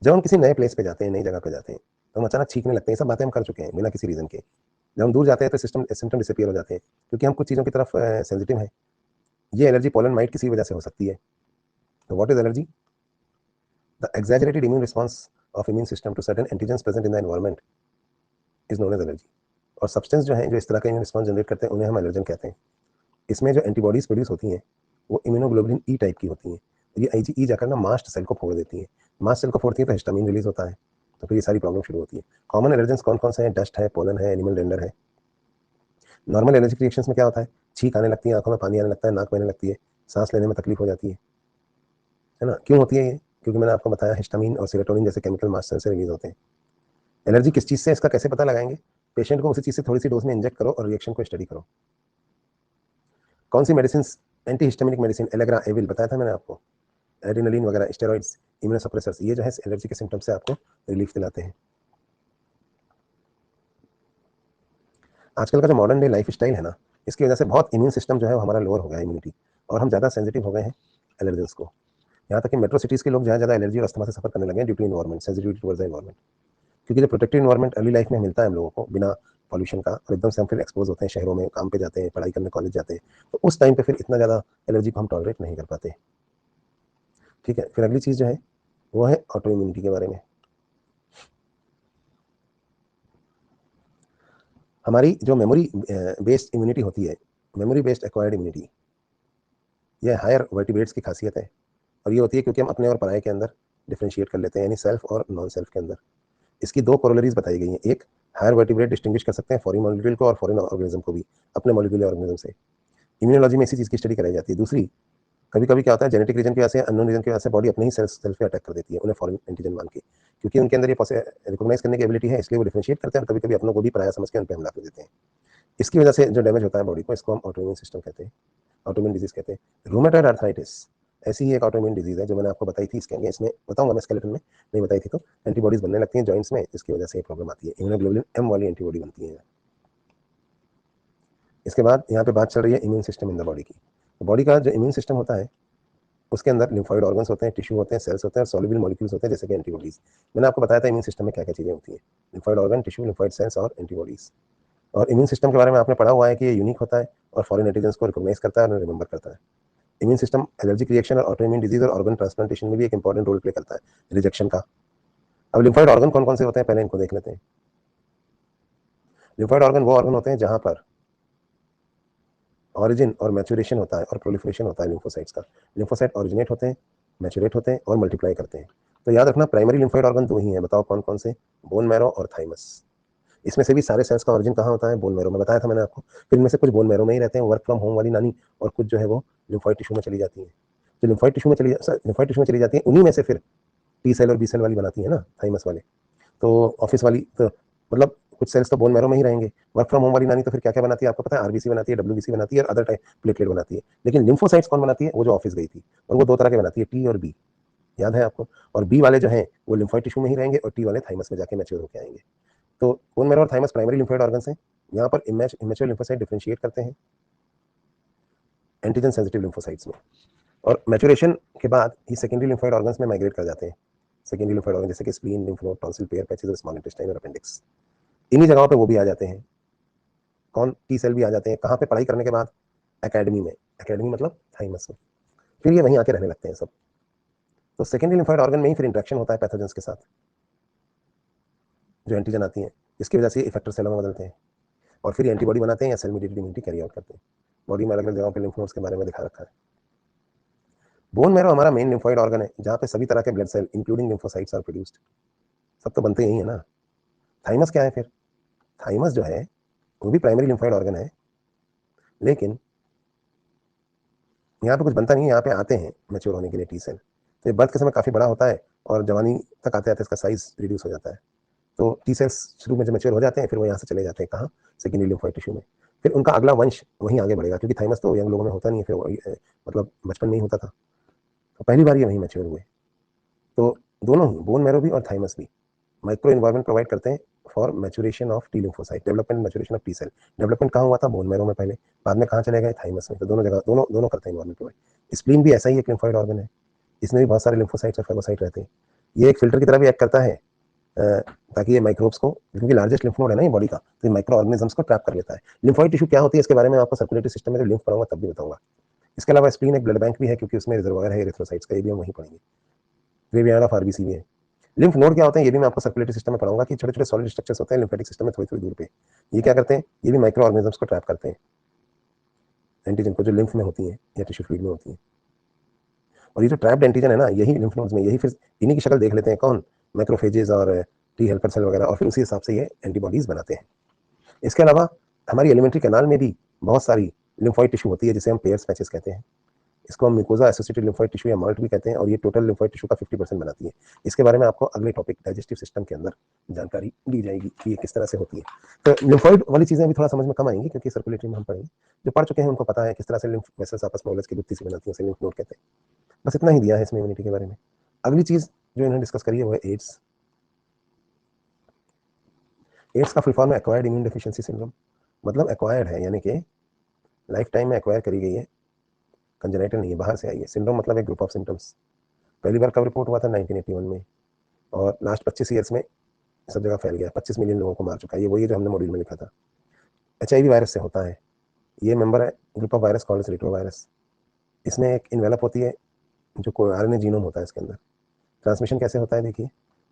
जब हम किसी नए प्लेस पे जाते हैं, नई जगह पे जाते हैं, तो हम अचानक छींकने लगते हैं। सब बातें हम कर चुके हैं बिना किसी रीजन के। जब हम दूर जाते हैं तो सिम्टम डिसअपियर हो जाते हैं, क्योंकि हम कुछ चीज़ों की तरफ सेंसिटिव हैं। ये एलर्जी पोलन माइट किसी वजह से हो सकती है। तो what is allergy? The exaggerated immune response of immune system to certain antigens present in the environment is known as allergy. और सब्सटेंस जो है जो इस तरह का इम्यून रिस्पॉन्स जनरेट करते हैं उन्हें हम एलर्जन कहते हैं। इसमें जो एंटीबॉडीज प्रोड्यूस होती हैं वो इम्यूनोग्लोबुलिन ई टाइप की होती हैं। ये आई जाकर ना मास्ट सेल को फोड़ देती है। मास्ट सेल को फोड़ती है तो हिस्टामिन रिलीज होता है, तो फिर ये सारी प्रॉब्लम शुरू होती है। कॉमन एलर्जेंस कौन कौन से हैं? डस्ट है, पोलन है, एनिमल डेंडर है। नॉर्मल एलर्जिक रिएक्शंस में क्या होता है? छींक आने लगती है, आंखों में पानी आने लगता है, नाक बहने लगती है, सांस लेने में तकलीफ हो जाती है ना। क्यों होती है ये? क्योंकि मैंने आपको बताया हिस्टामिन और सेरोटोनिन जैसे केमिकल मास्ट सेल से रिलीज होते हैं। एलर्जी किस चीज से, इसका कैसे पता लगाएंगे? पेशेंट को उसी चीज से थोड़ी सी डोज में इंजेक्ट करो और रिएक्शन को स्टडी करो। कौन सी medicine? Anti histaminic medicine, Allegra, Avil बताया था मैंने आपको, एड्रेनलिन वगैरह, स्टेरॉइड्स, इम्यूनोसप्रेसर्स, ये जो है एलर्जी के सिम्टम्स से आपको रिलीफ दिलाते हैं। आजकल का जो मॉडर्न डे लाइफ स्टाइल है ना, इसकी वजह से बहुत इम्यून सिस्टम जो है वो हमारा लोअर हो गया है, इम्यूनिटी, और हम ज़्यादा सेंसिटिव हो गए हैं एलर्जेंस को। यहाँ तक कि मेट्रो सिटीज़ के लोग जहाँ ज़्यादा एलर्जी और अस्थमा से सफर करने लगे हैं due to environment, sensitivity towards the environment. क्योंकि जो प्रोटेक्टेड इन्वायरमेंट अर्ली लाइफ में मिलता है हम लोगों को बिना पॉल्यूशन का, और एकदम से हम फिर एक्सपोज होते हैं शहरों में, काम पे जाते हैं, पढ़ाई करने कॉलेज जाते हैं, तो उस टाइम पे फिर इतना ज़्यादा एलर्जी को हम टॉलरेट नहीं कर पाते, ठीक है। फिर अगली चीज़ जो है वो है ऑटो इम्यूनिटी के बारे में। हमारी जो मेमोरी बेस्ड इम्यूनिटी होती है, मेमोरी बेस्ड एक्वायर्ड इम्यूनिटी, यह हायर वर्टिब्रेट्स की खासियत है। और ये होती है क्योंकि हम अपने और पराये के अंदर डिफ्रेंशिएट कर लेते हैं, यानी सेल्फ और नॉन सेल्फ के अंदर। इसकी दो कोरोलरीज बताई गई हैं। एक, हायर वर्टिब्रेट डिस्टिंग्विश कर सकते हैं फॉरेन मॉलिक्यूल को और फॉरेन ऑर्गेनिज्म को भी अपने मॉलिक्यूलर ऑर्गेनिज्म से। इम्यूनोलॉजी में इसी चीज़ की स्टडी कराई जाती है। दूसरी, कभी कभी क्या होता है, जेनेटिक रीजन की वजह से, अननोन रीजन की वजह से बॉडी अपने ही सेल्फ पे अटैक कर देती है, उन्हें फॉरेन एंटीजन मान के, क्योंकि उनके अंदर ये रिकॉग्नाइज करने की एबिलिटी है, इसलिए वो डिफ्रेंशिएट करते हैं और कभी कभी अपनों को भी पराया समझ के उन पर हमला कर देते हैं। इसकी वजह से जो डैमेज होता है बॉडी को, इसको हम ऑटोइम्यून सिस्टम कहते हैं, ऑटोइम्यून डिजीज कहते हैं। रूमेटॉइड आर्थराइटिस ऐसी ही एक ऑटोइम्यून डिजीज है जो मैंने आपको बताई थी, इसके आगे इसमें बताऊंगा मैं स्केलेटन में, नहीं बताई थी तो। एंटीबॉडीज बनने लगती हैं जॉइंट्स में, इसकी वजह से ये प्रॉब्लम आती है, इम्यूनोग्लोबुलिन एम वाली एंटीबॉडी बनती है। इसके बाद यहाँ पे बात चल रही है immune system in the body की। तो बॉडी का जो इम्यून सिस्टम होता है उसके अंदर लिम्फॉइड ऑर्गन्स होते हैं, टिश्यू होते हैं, सेल्स होते हैं, सॉल्युबल मॉलिक्यूल्स होते हैं जैसे कि एंटीबॉडीज। मैंने आपको बताया था इम्यून सिस्टम में क्या क्या चीजें होती हैं, lymphoid organ, tissue, lymphoid sales और एंटीबॉडीज। और इम्यून सिस्टम के बारे में आपने पढ़ा हुआ है कि ये यूनिक होता है और फॉरेन एंटीजेंस को रिकॉग्नाइज करता है और रिमेंबर करता है। इम्यून सिस्टम एलर्जिक रिएक्शन और ऑटोइम्यून डिजीज और ऑर्गन ट्रांसप्लांटेशन में भी एक इंपॉर्टेंट रोल प्ले करता है, रिजेक्शन का। अब लिम्फॉइड ऑर्गन कौन कौन से होते हैं पहले इनको देख लेते हैं। लिम्फॉइड ऑर्गन वो ऑर्गन होते हैं जहां पर ऑरिजिन और मैचुरेशन होता है और प्रोलिफरेशन होता है लिम्फोसाइट्स का। लिम्फोसाइट ऑरिजिनेट होते हैं, मैचुरेट होते हैं और मल्टीप्लाई करते हैं। तो याद रखना प्राइमरी लिम्फॉइड ऑर्गन दो ही हैं, बताओ कौन कौन से? बोन मैरो और थाइमस। इसमें से भी सारे सेल्स का ऑरिजिन कहाँ होता है? बोन मैरो में, बताया था मैंने आपको। फिर इनमें से कुछ बोन मैरो में ही रहते हैं, वर्क फ्रॉम होम वाली नानी, और कुछ जो है वो लिम्फोइड टिश्यू में चली जाती है। जो लिम्फोइड टिश्यू में चली जाती है, उन्हीं में से फिर टी सेल और बी सेल वाली बनाती है ना, थाइमस वाले। तो ऑफिस वाली तो मतलब कुछ सेल्स तो बोन मैरो में ही रहेंगे। वर्क फ्रॉम होम वाली नानी तो फिर क्या क्या बनाती है आपको पता है? आरबीसी बनाती है, डब्ल्यूबीसी बनाती है, और अदर टाइप प्लेटलेट बनाती है। लेकिन लिम्फोसाइट्स कौन बनाती है? वो जो ऑफिस गई थी, और वो दो तरह के बनाती है, टी और बी, याद है आपको? और बी वाले जो हैं वो लिम्फोइड टिश्यू में ही रहेंगे, और टी वाले थाइमस में जाके मैच्योर होकर आएंगे। तो बोन मैरो और थाइमस प्राइमरी लिम्फोइड ऑर्गन्स हैं। यहाँ पर इमेच्योर लिम्फोसाइट डिफरेंशिएट करते हैं एंटीजन सेंसिटिव लिम्फोसाइट्स में, और मैच्योरेशन के बाद ये सेकेंडरी लिम्फोइड ऑर्गन्स में माइग्रेट कर जाते हैं। सेकेंडरी लिम्फोइड ऑर्गन जैसे कि spleen, lymph node, tonsil, pair patches और स्मॉल इंटेस्टाइन और अपेंडिक्स, इन्हीं जगहों पे वो भी आ जाते हैं। कौन? टी सेल भी आ जाते हैं। कहाँ पे? पढ़ाई करने के बाद एकेडमी में। एकेडमी मतलब थाइमस में। फिर ये वहीं आके रहने लगते हैं सब। तो सेकेंडरी लिम्फोइड ऑर्गन में ही फिर इंटरेक्शन होता है पैथोजेंस के साथ, जो एंटीजन आती हैं, जिसकी वजह से इफेक्टर सेलों में बदलते हैं, और फिर एंटीबॉडी बनाते हैं या cell mediated immunity carry out करते हैं। बॉडी में अलग अलग जगहों पे लिम्फ नोड्स के बारे में दिखा रखा है। बोन मैरो हमारा मेन लिम्फोइड ऑर्गन है, जहाँ पे सभी तरह के blood cell including lymphocytes are produced. सब तो बनते यही है ना। थाइमस क्या है फिर? थाइमस जो है वो भी प्राइमरी लिम्फोइड ऑर्गन है, लेकिन यहाँ पे कुछ बनता नहीं है। यहाँ पे आते हैं मैच्योर होने के लिए टी सेल। तो ये बर्थ के समय काफ़ी बड़ा होता है, और जवानी तक आते आते इसका साइज रिड्यूस हो जाता है। तो टी सेल्स शुरू में जब मैच्योर हो जाते हैं, फिर वो यहाँ से चले जाते हैं कहाँ? सेकेंडरी लिम्फोइड टिश्यू में। फिर उनका अगला वंश वहीं आगे बढ़ेगा, क्योंकि थाइमस तो यंग लोगों में होता नहीं है, फिर मतलब बचपन में ही होता था। तो पहली बार ये वहीं मैच्योर हुए। तो दोनों ही, बोन मैरो भी और थाइमस भी, माइक्रो इन्वायरमेंट प्रोवाइड करते हैं for maturation of T lymphocyte, development maturation of T cell. Development कहाँ हुआ था? बोन मैरो में पहले, बाद में कहाँ चले गए? थाइमस में। तो दोनों जगह दोनों दोनों करते हैं इन्वायरमेंट प्रोवाइड। स्प्लीन भी ऐसा ही एक लिम्फोइड ऑर्गन है, इसमें भी बहुत सारे लिम्फोसाइट्स और फेगोसाइट रहते हैं। ये एक फिल्टर की तरह भी एक्ट करता है, ताकि ये माइक्रोब्स को, क्योंकि लार्जेस्ट लिम्फ नोड है ना ये बॉडी का, तो ये माइक्रो ऑर्गेनिजम्स को ट्रैप कर लेता है। लिम्फोइड टिश्यू क्या होती है इसके बारे में आपको सर्कुलेटरी सिस्टम में जब लिम्फ पढ़ाऊंगा तब भी बताऊंगा। इसके अलावा स्प्लीन एक ब्लड बैंक भी है, क्योंकि उसमें रिजर्वायर है एरिथ्रोसाइट्स का, ये भी हम वहीं पढ़ेंगे। ग्रेवयार्ड ऑफ आरबीसी भी है। लिम्फ नोड क्या होते हैं ये भी मैं आपको सर्कुलेटरी सिस्टम में पढ़ाऊंगा, कि छोटे छोटे सॉलिड स्ट्रक्चर्स होते हैं लिम्फेटिक सिस्टम में थोड़ी थोड़ी दूर पे। ये क्या करते हैं? ये भी माइक्रो ऑर्गेनिजम्स को ट्रैप करते हैं, एंटीजन को, जो लिम्फ में होती है या टिश्यू फ्लूइड में होती है। और ये जो ट्रैप्ड एंटीजन है ना, यही लिम्फ नोड्स में, यही फिर इन्हीं की शक्ल देख लेते हैं कौन? मैक्रोफेजेस और टी हेल्पर सेल वगैरह, और फिर उसी हिसाब से ये एंटीबॉडीज बनाते हैं। इसके अलावा हमारी एलिमेंट्री कैनाल में भी बहुत सारी लिम्फोइड टिश्यू होती है, जिसे हम पेयर्स पैचेस कहते हैं। इसको हम म्यूकोजा एसोसिएटेड लिम्फोइड टिश्यू या माल्ट भी कहते हैं, और ये टोटल लिम्फोइड टिश्यू का 50% बनाती है। इसके बारे में आपको अगले टॉपिक डाइजेस्टिव सिस्टम के अंदर जानकारी दी जाएगी कि ये किस तरह से होती है। तो लिम्फोइड वाली चीज़ें भी थोड़ा समझ में कम आएंगी, क्योंकि सर्कुलेटरी में हम पढ़ेंगे। जो पढ़ चुके हैं उनको पता है किस तरह से लिम्फ वेसल्स आपस में उलझ के गुत्ती से बनाती है, लिम्फ नोड कहते हैं। बस इतना ही दिया है इसमें इम्यूनिटी के बारे में। अगली चीज़ जो इन्होंने डिस्कस करी है वो है एड्स। एड्स का फुल फॉर्म है एक्वायर्ड इम्यून डेफिशिएंसी सिंड्रोम। मतलब एक्वायर्ड है, यानी कि लाइफ टाइम में एक्वायर करी गई है, कंजेनाइटल नहीं है, बाहर से आई है। सिंड्रोम मतलब एक ग्रुप ऑफ सिम्टम्स। पहली बार कब रिपोर्ट हुआ था? 1981 में, और लास्ट 25 ईयर्स में सब जगह फैल गया, 25 मिलियन लोगों को मार चुका है। ये वही है जो हमने मॉड्यूल में लिखा था। HIV वायरस से होता है। ये मेंबर है group of virus called retrovirus. इसमें एक इन्वेलप होती है, जो RNA जीनोम होता है इसके अंदर। ट्रांसमिशन कैसे होता है? देखिए,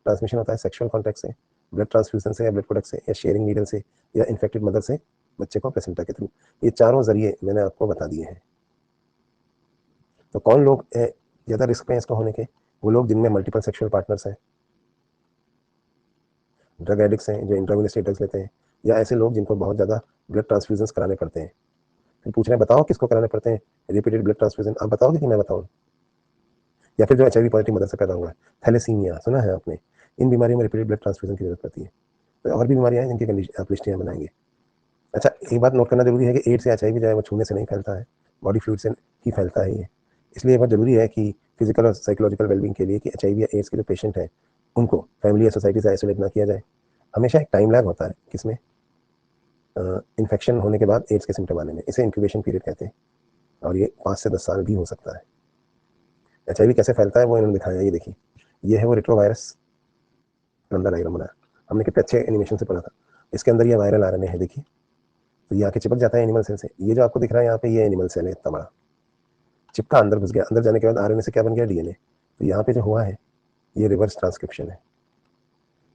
ट्रांसमिशन होता है सेक्सुअल कॉन्टैक्ट से, ब्लड ट्रांसफ्यूजन से या ब्लड प्रोडक्ट से, या शेयरिंग नीडल से, या इन्फेक्टेड मदर से बच्चे को प्लेसेंटा के थ्रू। ये चारों जरिए मैंने आपको बता दिए हैं। तो कौन लोग ज़्यादा रिस्क पे हैं इसको होने के? वो लोग जिनमें मल्टीपल सेक्सुअल पार्टनर्स हैं, ड्रग एडिक्ट्स हैं जो इंट्रावेनस ड्रग्स लेते हैं, या ऐसे लोग जिनको बहुत ज़्यादा ब्लड ट्रांसफ्यूजन कराने पड़ते हैं। फिर पूछ रहे हैं बताओ किसको कराने पड़ते हैं रिपीटेड ब्लड ट्रांसफ्यूजन? आप बताओगे कि मैं बताऊँ? या फिर जो HIV पॉजिटिव मदर से पैदा हुआ है, थैलेसीमिया सुना है आपने? इन बीमारियों में रिपीटेड ब्लड ट्रांसफ्यूजन की जरूरत पड़ती है। तो और भी बीमारियां हैं जिनकी आप लिस्टियाँ बनाएंगे। अच्छा, एक बात नोट करना जरूरी है कि एड्स या HIV जो है वो छूने से नहीं फैलता है, बॉडी फ्लूइड से ही फैलता है ये। इसलिए बहुत जरूरी है कि फिजिकल और साइकोलॉजिकल वेलबींग के लिए कि HIV या एड्स के जो पेशेंट हैं उनको फैमिली या सोसाइटी से आइसोलेट ना किया जाए। हमेशा एक टाइम लैग होता है किसमें? इन्फेक्शन होने के बाद एड्स के सिम्टम आने में। इसे इंक्यूबेशन पीरियड कहते हैं, और ये 5 से 10 साल भी हो सकता है। HIV कैसे फैलता है वो इन्होंने दिखाया, ये देखिए, ये है वो रेट्रोवायरस, लंबा डायग्राम बनाया हमने, कितने अच्छे एनिमेशन से पढ़ा था। इसके अंदर ये वायरल RNA है, देखिए, तो ये आके चिपक जाता है एनिमल सेल से। ये जो आपको दिख रहा है यहाँ पे, ये एनिमल सेल है इतना बड़ा, चिपका, अंदर घुस गया। अंदर जाने के बाद RNA से क्या बन गया? DNA। तो यहाँ पे जो हुआ है ये रिवर्स ट्रांसक्रिप्शन है।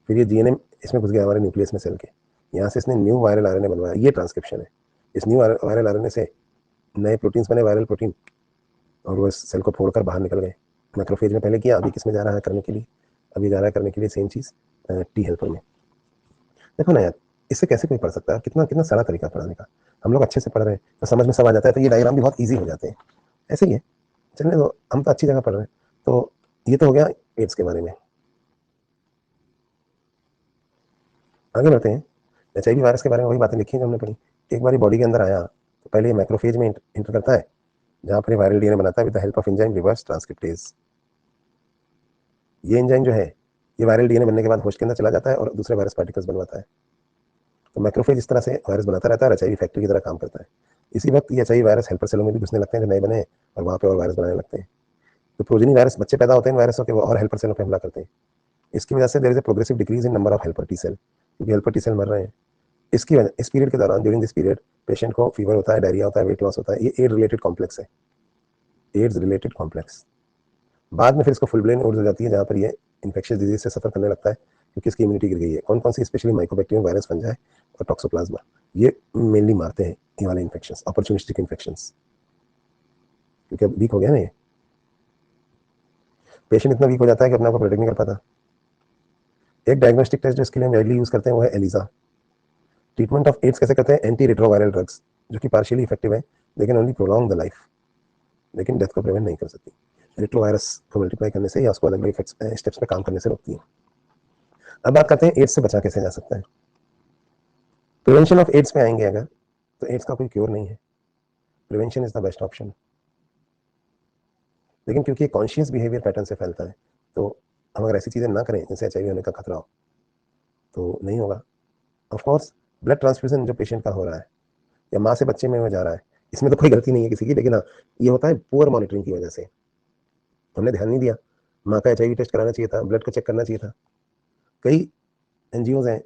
फिर ये DNA इसमें घुस गया हमारे न्यूक्लियस में सेल के, यहाँ से इसने न्यू वायरल RNA बनवाया, ये ट्रांसक्रिप्शन है। इस न्यू वायरल RNA से नए प्रोटीन्स बने, वायरल प्रोटीन, और वो सेल को फोड़कर बाहर निकल गए। मैक्रोफेज में पहले किया, अभी किस में जा रहा है करने के लिए? अभी जा रहा है करने के लिए सेम चीज़ टी हेल्पर में। देखो ना यार, इससे कैसे कोई पढ़ सकता है? कितना कितना सारा तरीका पढ़ाने का। हम लोग अच्छे से पढ़ रहे हैं तो समझ में सब आ जाता है, तो ये डायग्राम भी बहुत ईजी हो जाते हैं। ऐसे ही है, चलने दो, हम तो अच्छी जगह पढ़ रहे हैं। तो ये तो हो गया एड्स के बारे में। आगे बढ़ते हैं। एचआईवी वायरस के बारे में वही बातें लिखी हैं जो हमने पढ़ी। एक बार बॉडी के अंदर आया तो पहले ये मैक्रोफेज में इंटर करता है, जहाँ पर वायरल डीएनए बनाता है with the help of enzyme reverse transcriptase. ये एंजाइम जो है ये वायरल डीएनए बनने के बाद होस्ट के अंदर चला जाता है और दूसरे वायरस पार्टिकल्स बनवाता है। तो मैक्रोफेज इस तरह से वायरस बनाता रहता है, एचआईवी फैक्ट्री की तरह काम करता है। इसी वक्त ये एचआईवी वायरस हेल्पर सेलों में भी घुसने लगते हैं जो नए बने, और वहाँ पे और वायरस बनाने लगते हैं। तो प्रोजेनी वायरस बच्चे पैदा होते हैं इन वायरसों के, वो और हेल्पर सेलों पर हमला करते हैं। इसकी वजह से there is a progressive decrease in number of helper T cell, क्योंकि हेल्पर टी सेल मर रहे हैं। इसकी वजह इस पीरियड के दौरान, ड्यूरिंग दिस पीरियड, पेशेंट को फीवर होता है, डायरिया होता है, वेट लॉस होता है। ये एड रिलेटेड कॉम्प्लेक्स है, एड्स रिलेटेड कॉम्प्लेक्स। बाद में फिर इसको फुल ब्लेन एड्स हो जाती है, जहाँ पर ये इन्फेक्शियस डिजीज से सफर करने लगता है, क्योंकि इसकी इम्यूनिटी गिर गई है। कौन कौन सी? स्पेशली माइकोबैक्टीरियम, वायरस, फंजाई और टॉक्सोप्लाज्मा। ये मेनली मारते हैं ये वाले इन्फेक्शन, अपॉर्चुनिस्टिक इन्फेक्शन, क्योंकि अब वीक हो गया ना ये पेशेंट, इतना वीक हो जाता है कि अपने आप को प्रोटेक्ट नहीं कर पाता। एक डायग्नोस्टिक टेस्ट जो इसके लिए हम वाइडली यूज करते हैं वो है एलिजा। ट्रीटमेंट ऑफ एड्स कैसे करते हैं? एंटी रिट्रोवायरल ड्रग्स, जो कि पार्शियली इफेक्टिव है लेकिन ओनली प्रोलॉन्ग द लाइफ, लेकिन डेथ को प्रिवेंट नहीं कर सकती। रिट्रोवायरस को मल्टीप्लाई करने से या उसको अलग अलग स्टेप्स पे काम करने से रोकती है। अब बात करते हैं एड्स से बचा कैसे जा सकता है। प्रिवेंशन ऑफ एड्स पे आएंगे अगर, तो एड्स का कोई क्योर नहीं है, prevention is the best option. लेकिन क्योंकि कॉन्शियस बिहेवियर पैटर्न से फैलता है, तो हम अगर ऐसी चीजें ना करें जैसे एचआईवी होने का खतरा हो, तो नहीं होगा। ऑफ कोर्स ब्लड ट्रांसफ्यूजन जो पेशेंट का हो रहा है या माँ से बच्चे में जा रहा है, इसमें तो कोई गलती नहीं है किसी की, लेकिन हाँ ये होता है पुअर मॉनिटरिंग की वजह से। हमने ध्यान नहीं दिया, माँ का एचआईवी टेस्ट कराना चाहिए था, ब्लड को चेक करना चाहिए था। कई एनजीओज हैं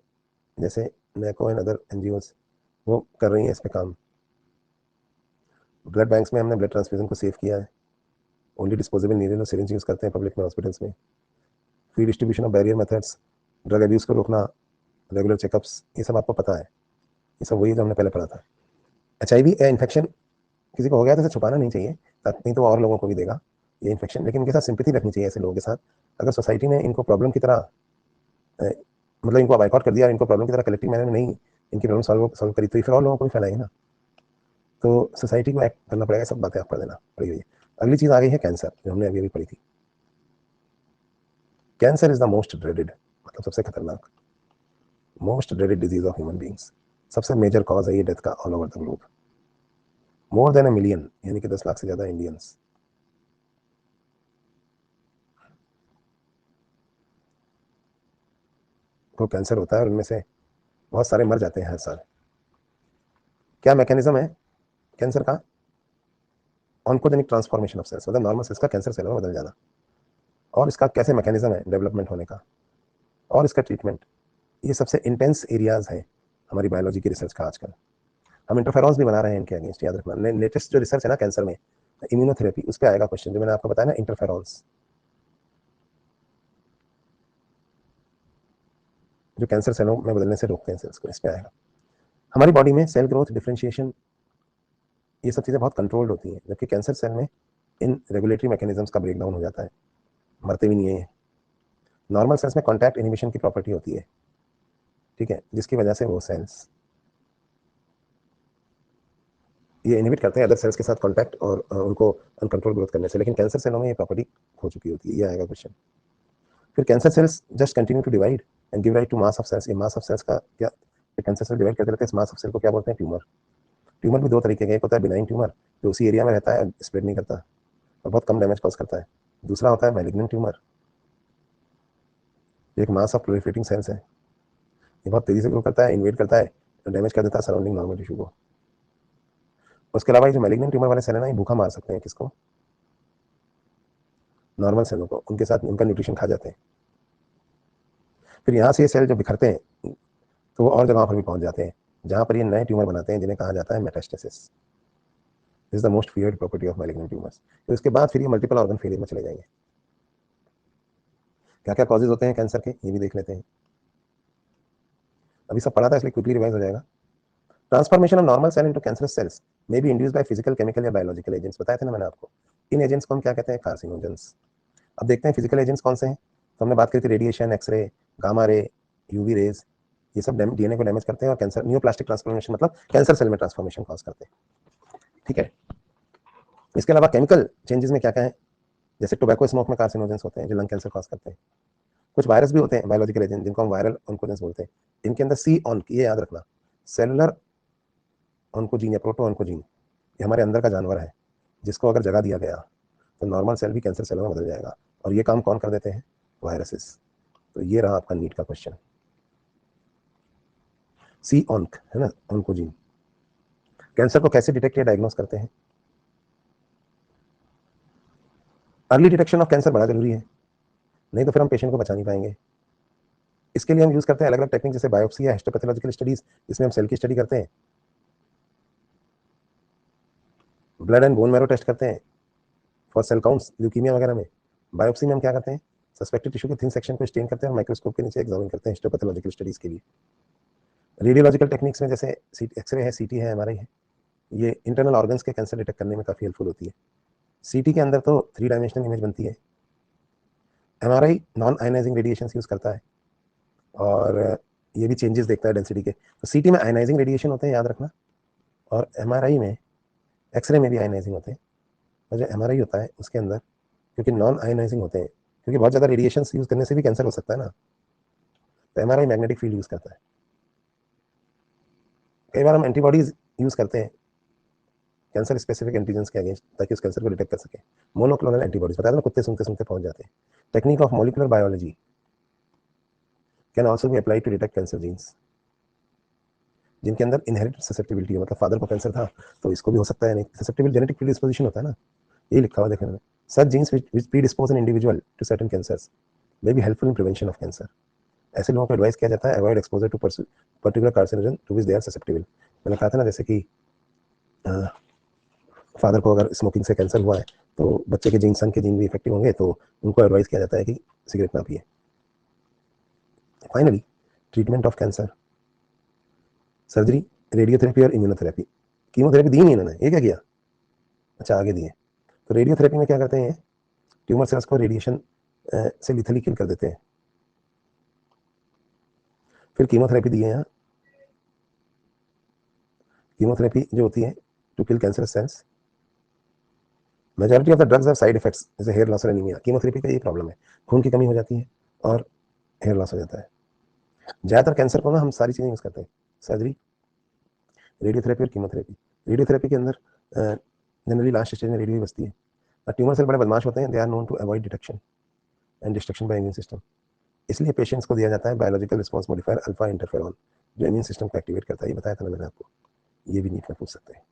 जैसे नैको एंड अदर एनजीओज, वो कर रही हैं इस पे काम। ब्लड बैंक्स में हमने ब्लड ट्रांसफ्यूजन को सेव किया है। ओनली डिस्पोजेबल नीडल और सिरिंज यूज करते हैं पब्लिक में, हॉस्पिटल्स में। Free distribution of barrier methods, drug abuse को रोकना, रेगुलर चेकअप्स, ये सब आपको पता है। ये सब वही जो हमने पहले पढ़ा था। एचआईवी इन्फेक्शन किसी को हो गया तो इसे छुपाना नहीं चाहिए, नहीं तो और लोगों को भी देगा ये इन्फेक्शन। लेकिन इनके साथ सिंपैथी रखनी चाहिए ऐसे लोगों के साथ। अगर सोसाइटी ने इनको प्रॉब्लम की तरह मतलब इनको बाइकआउट कर दिया, इनको प्रॉब्लम की तरह कलेक्टिव मैनर में नहीं इनकी प्रॉब्लम सॉल्व करी, तो फिर और लोगों को भी फैलाएंगे ना। तो सोसाइटी को एक्ट करना पड़ेगा। सब बातें आप पढ़ देना पड़ी हुई है। अगली चीज आ गई है कैंसर, जो हमने अभी अभी पढ़ी थी। Cancer is the most dreaded, मतलब सबसे खतरनाक, most dreaded disease of human beings. सबसे मेजर कॉज है ये डेथ का all over the globe. More than a million, यानी कि 10 लाख से ज्यादा इंडियंस को कैंसर होता है, और उनमें से बहुत सारे मर जाते हैं हर साल। क्या मैकेनिज्म है कैंसर का? ऑन्कोजेनिक ट्रांसफॉर्मेशन ऑफ सेल्स, मतलब नॉर्मल सेल्स का कैंसर सेल में बदल जाना। और इसका कैसे मैकेनिज्म है डेवलपमेंट होने का, और इसका ट्रीटमेंट, ये सबसे इंटेंस एरियाज है हमारी बायोलॉजी की रिसर्च का आजकल। हम इंटरफेरॉन्स भी बना रहे हैं इनके अगेंस्ट, याद रखना। लेटेस्ट जो रिसर्च है ना कैंसर में, इम्यूनोथेरेपी, उस पर आएगा क्वेश्चन, जो मैंने आपको बताया ना, इंटरफेरॉन्स, जो कैंसर सेलों में बदलने से रोकते हैं सेल्स को, इस पर आएगा। हमारी बॉडी में सेल ग्रोथ, डिफरेंशिएशन, ये सब चीज़ें बहुत कंट्रोल्ड होती हैं, जबकि कैंसर सेल में इन रेगुलेटरी मैकेनिज्म्स का ब्रेकडाउन हो जाता है, मरते भी नहीं है। नॉर्मल सेल्स में कॉन्टैक्ट इनिबिशन की प्रॉपर्टी होती है, ठीक है, जिसकी वजह से वो सेल्स ये इनहिबिट करते हैं अदर सेल्स के साथ कॉन्टैक्ट, और उनको अनकंट्रोल ग्रोथ करने से। लेकिन कैंसर सेलों में ये प्रॉपर्टी खो चुकी होती है। ये आएगा क्वेश्चन। फिर cancer cells just continue to divide and give rise to mass of cells. ये मास ऑफ सेल्स का क्या, कैंसर सेल डिवाइड करते रहते हैं, इस मास ऑफ सेल को क्या बोलते हैं? ट्यूमर। ट्यूमर भी दो तरीके के, एक होता है बिनाइन ट्यूमर, जो उसी एरिया में रहता है, स्प्रेड नहीं करता और बहुत कम डैमेज कॉज करता है। दूसरा होता है मैलिग्नेंट ट्यूमर, एक मास ऑफ प्रोलिफरेटिंग सेल्स है, ये बहुत तेजी से ग्रो करता है, इन्वेड करता है, तो डैमेज कर देता है सराउंडिंग नॉर्मल टिश्यू को। उसके अलावा ये जो मैलिग्नेंट ट्यूमर वाले सेल है ना, ये भूखा मार सकते हैं किसको? नॉर्मल सेलों को, उनके साथ उनका न्यूट्रिशन खा जाते हैं। फिर यहाँ से ये सेल जब बिखरते हैं तो वो और जगहों पर भी पहुंच जाते हैं, जहां पर ये नए ट्यूमर बनाते हैं, जिन्हें कहा जाता है metastasis. This is the most feared property of malignant tumours. तो इसके बाद फिर ये मल्टीपल ऑर्गन फेलियर में चले जाएंगे। क्या क्या कॉजेज होते हैं कैंसर के, ये भी देख लेते हैं। अभी सब पढ़ा था इसलिए क्विकली रिवाइज हो जाएगा। Transformation of normal cell into cancerous cells may be induced by physical, chemical या बायोलॉजिकल एजेंट्स। बताए थे ना मैंने आपको। इन एजेंट्स को हम क्या कहते हैं? कार्सिनोजेंस। अब देखते हैं फिजिकल एजेंट्स कौन से हैं। तो हमने बात करी थी radiation, X-ray, gamma ray, UV rays, ये सब डीएनए को डैमेज करते हैं और कैंसर, न्यूप्लास्टिक ट्रांसफॉर्मेशन मतलब कैंसर सेल में ट्रांसफॉर्मेशन कॉज करते हैं। ठीक है, इसके अलावा केमिकल चेंजेस में क्या क्या है, जैसे टोबैको स्मोक में कार्सिनोजेंस होते हैं जो लंग कैंसर कॉज करते हैं। कुछ वायरस भी होते हैं बायोलॉजिकल एजेंट जिनको हम वायरल ऑन्कोजेंस बोलते हैं। इनके अंदर सी ऑन, ये याद रखना, सेलुलर ऑन्कोजीन या प्रोटो ऑन्कोजीन, ये हमारे अंदर का जानवर है जिसको अगर जगा दिया गया तो नॉर्मल सेल भी कैंसर सेल में बदल जाएगा। और ये काम कौन कर देते हैं? वायरसेस। तो ये रहा आपका नीट का क्वेश्चन, सी ऑन्क है ना, ऑन्कोजीन। कैंसर को कैसे डिटेक्ट या डायग्नोस करते हैं? अर्ली डिटेक्शन ऑफ कैंसर बड़ा जरूरी है, नहीं तो फिर हम पेशेंट को बचा नहीं पाएंगे। इसके लिए हम यूज करते हैं अलग अलग टेक्निक, जैसे बायोप्सी या हिस्टोपैथोलॉजिकल स्टडीज, इसमें हम सेल की स्टडी करते हैं। Blood and bone marrow test करते हैं फॉर सेल काउंट्स, ल्यूकीमिया वगैरह में। बायोप्सी में हम क्या करते हैं? सस्पेक्टेड टिश्यू के थिन सेक्शन को स्टेन करते हैं और माइक्रोस्कोप के नीचे एग्जामिन करते हैं हिस्टोपैथोलॉजिकल स्टडीज के लिए। रेडियोलॉजिकल टेक्निक्स में जैसे एक्सरे है, सीटी है, एमआरआई है, ये इंटरनल ऑर्गन्स के कैंसर डिटेक्ट करने में काफ़ी हेल्पफुल होती है। सीटी के अंदर तो 3 डायमेंशनल इमेज बनती है। MRI non ionising radiation use करता है और ये भी चेंजेस देखता है डेंसिटी के। तो सीटी में आयनाइजिंग रेडिएशन होते हैं, याद रखना, और एमआरआई में, एक्सरे में भी आयनाइजिंग होते हैं। और जो एमआरआई होता है उसके अंदर, क्योंकि नॉन आयनाइजिंग होते हैं, क्योंकि बहुत ज़्यादा रेडिएशन यूज़ करने से भी कैंसर हो सकता है ना, तो एमआरआई मैग्नेटिक फील्ड यूज़ करता है। कई बार हम एंटीबॉडीज यूज़ करते हैं कैंसर स्पेसिफिक एंटीजेंस के अगेंस्ट, ताकि उस कैंसर को डिटेक्ट कर सके। मोनोक्लोनल एंटीबॉडीज, बताया ना, कुत्ते सुनते सुनते पहुंच जाते हैं। Technique of molecular biology can also be apply to detect cancer genes जिनके अंदर इनहेरिट ससेप्टिबिलिटी है, मतलब फादर को कैंसर था तो इसको भी हो सकता है। नहीं, ससेप्टिबल जेनेटिक प्रीडिस्पोजिशन होता है ना, ये लिखा हुआ देखने में। Such genes which predispose an individual to certain cancers may be helpful in prevention of cancer. ऐसे लोगों को एडवाइस किया जाता है avoid exposure to particular carcinogen to which they are susceptible. मैंने कहा था ना, जैसे कि फादर को अगर स्मोकिंग से कैंसर हुआ है तो बच्चे के जीन, सन के जीन भी इफेक्टिव होंगे, तो उनको एडवाइस किया जाता है कि सिगरेट ना पिए। Finally, treatment of cancer, surgery, radiotherapy और इम्यूनोथेरेपी। कीमोथेरेपी दी नहीं इन्होंने, ये क्या किया? अच्छा, आगे दिए। तो रेडियोथेरेपी में क्या करते हैं? ट्यूमर सेल्स को रेडिएशन से लिथली किल कर देते हैं। फिर कीमोथेरेपी दी है यहाँ। कीमोथेरेपी जो होती है to kill cancer cells, majority of the drugs have side effects, जैसे हेयर लॉस और एनीमिया। कीमोथेरेपी का ये प्रॉब्लम है, खून की कमी हो जाती है और हेयर लॉस हो जाता है। ज़्यादातर कैंसर को ना हम सारी चीज़ें यूज़ करते हैं, सर्जरी, रेडियोथेरेपी और कीमोथेरेपी। रेडियोथेरेपी के अंदर जनरली लास्ट स्टेज में रेडियो ही बचती है। ट्यूमर सेल बड़े बदमाश होते हैं, they are known to avoid detection and destruction by immune system. इसलिए पेशेंट्स को दिया जाता है biological response modifier alpha interferon, जो इम्यून सिस्टम को एक्टिवेट करता है। ये बताया था ना मैंने आपको, ये भी नीट में पूछ सकते हैं।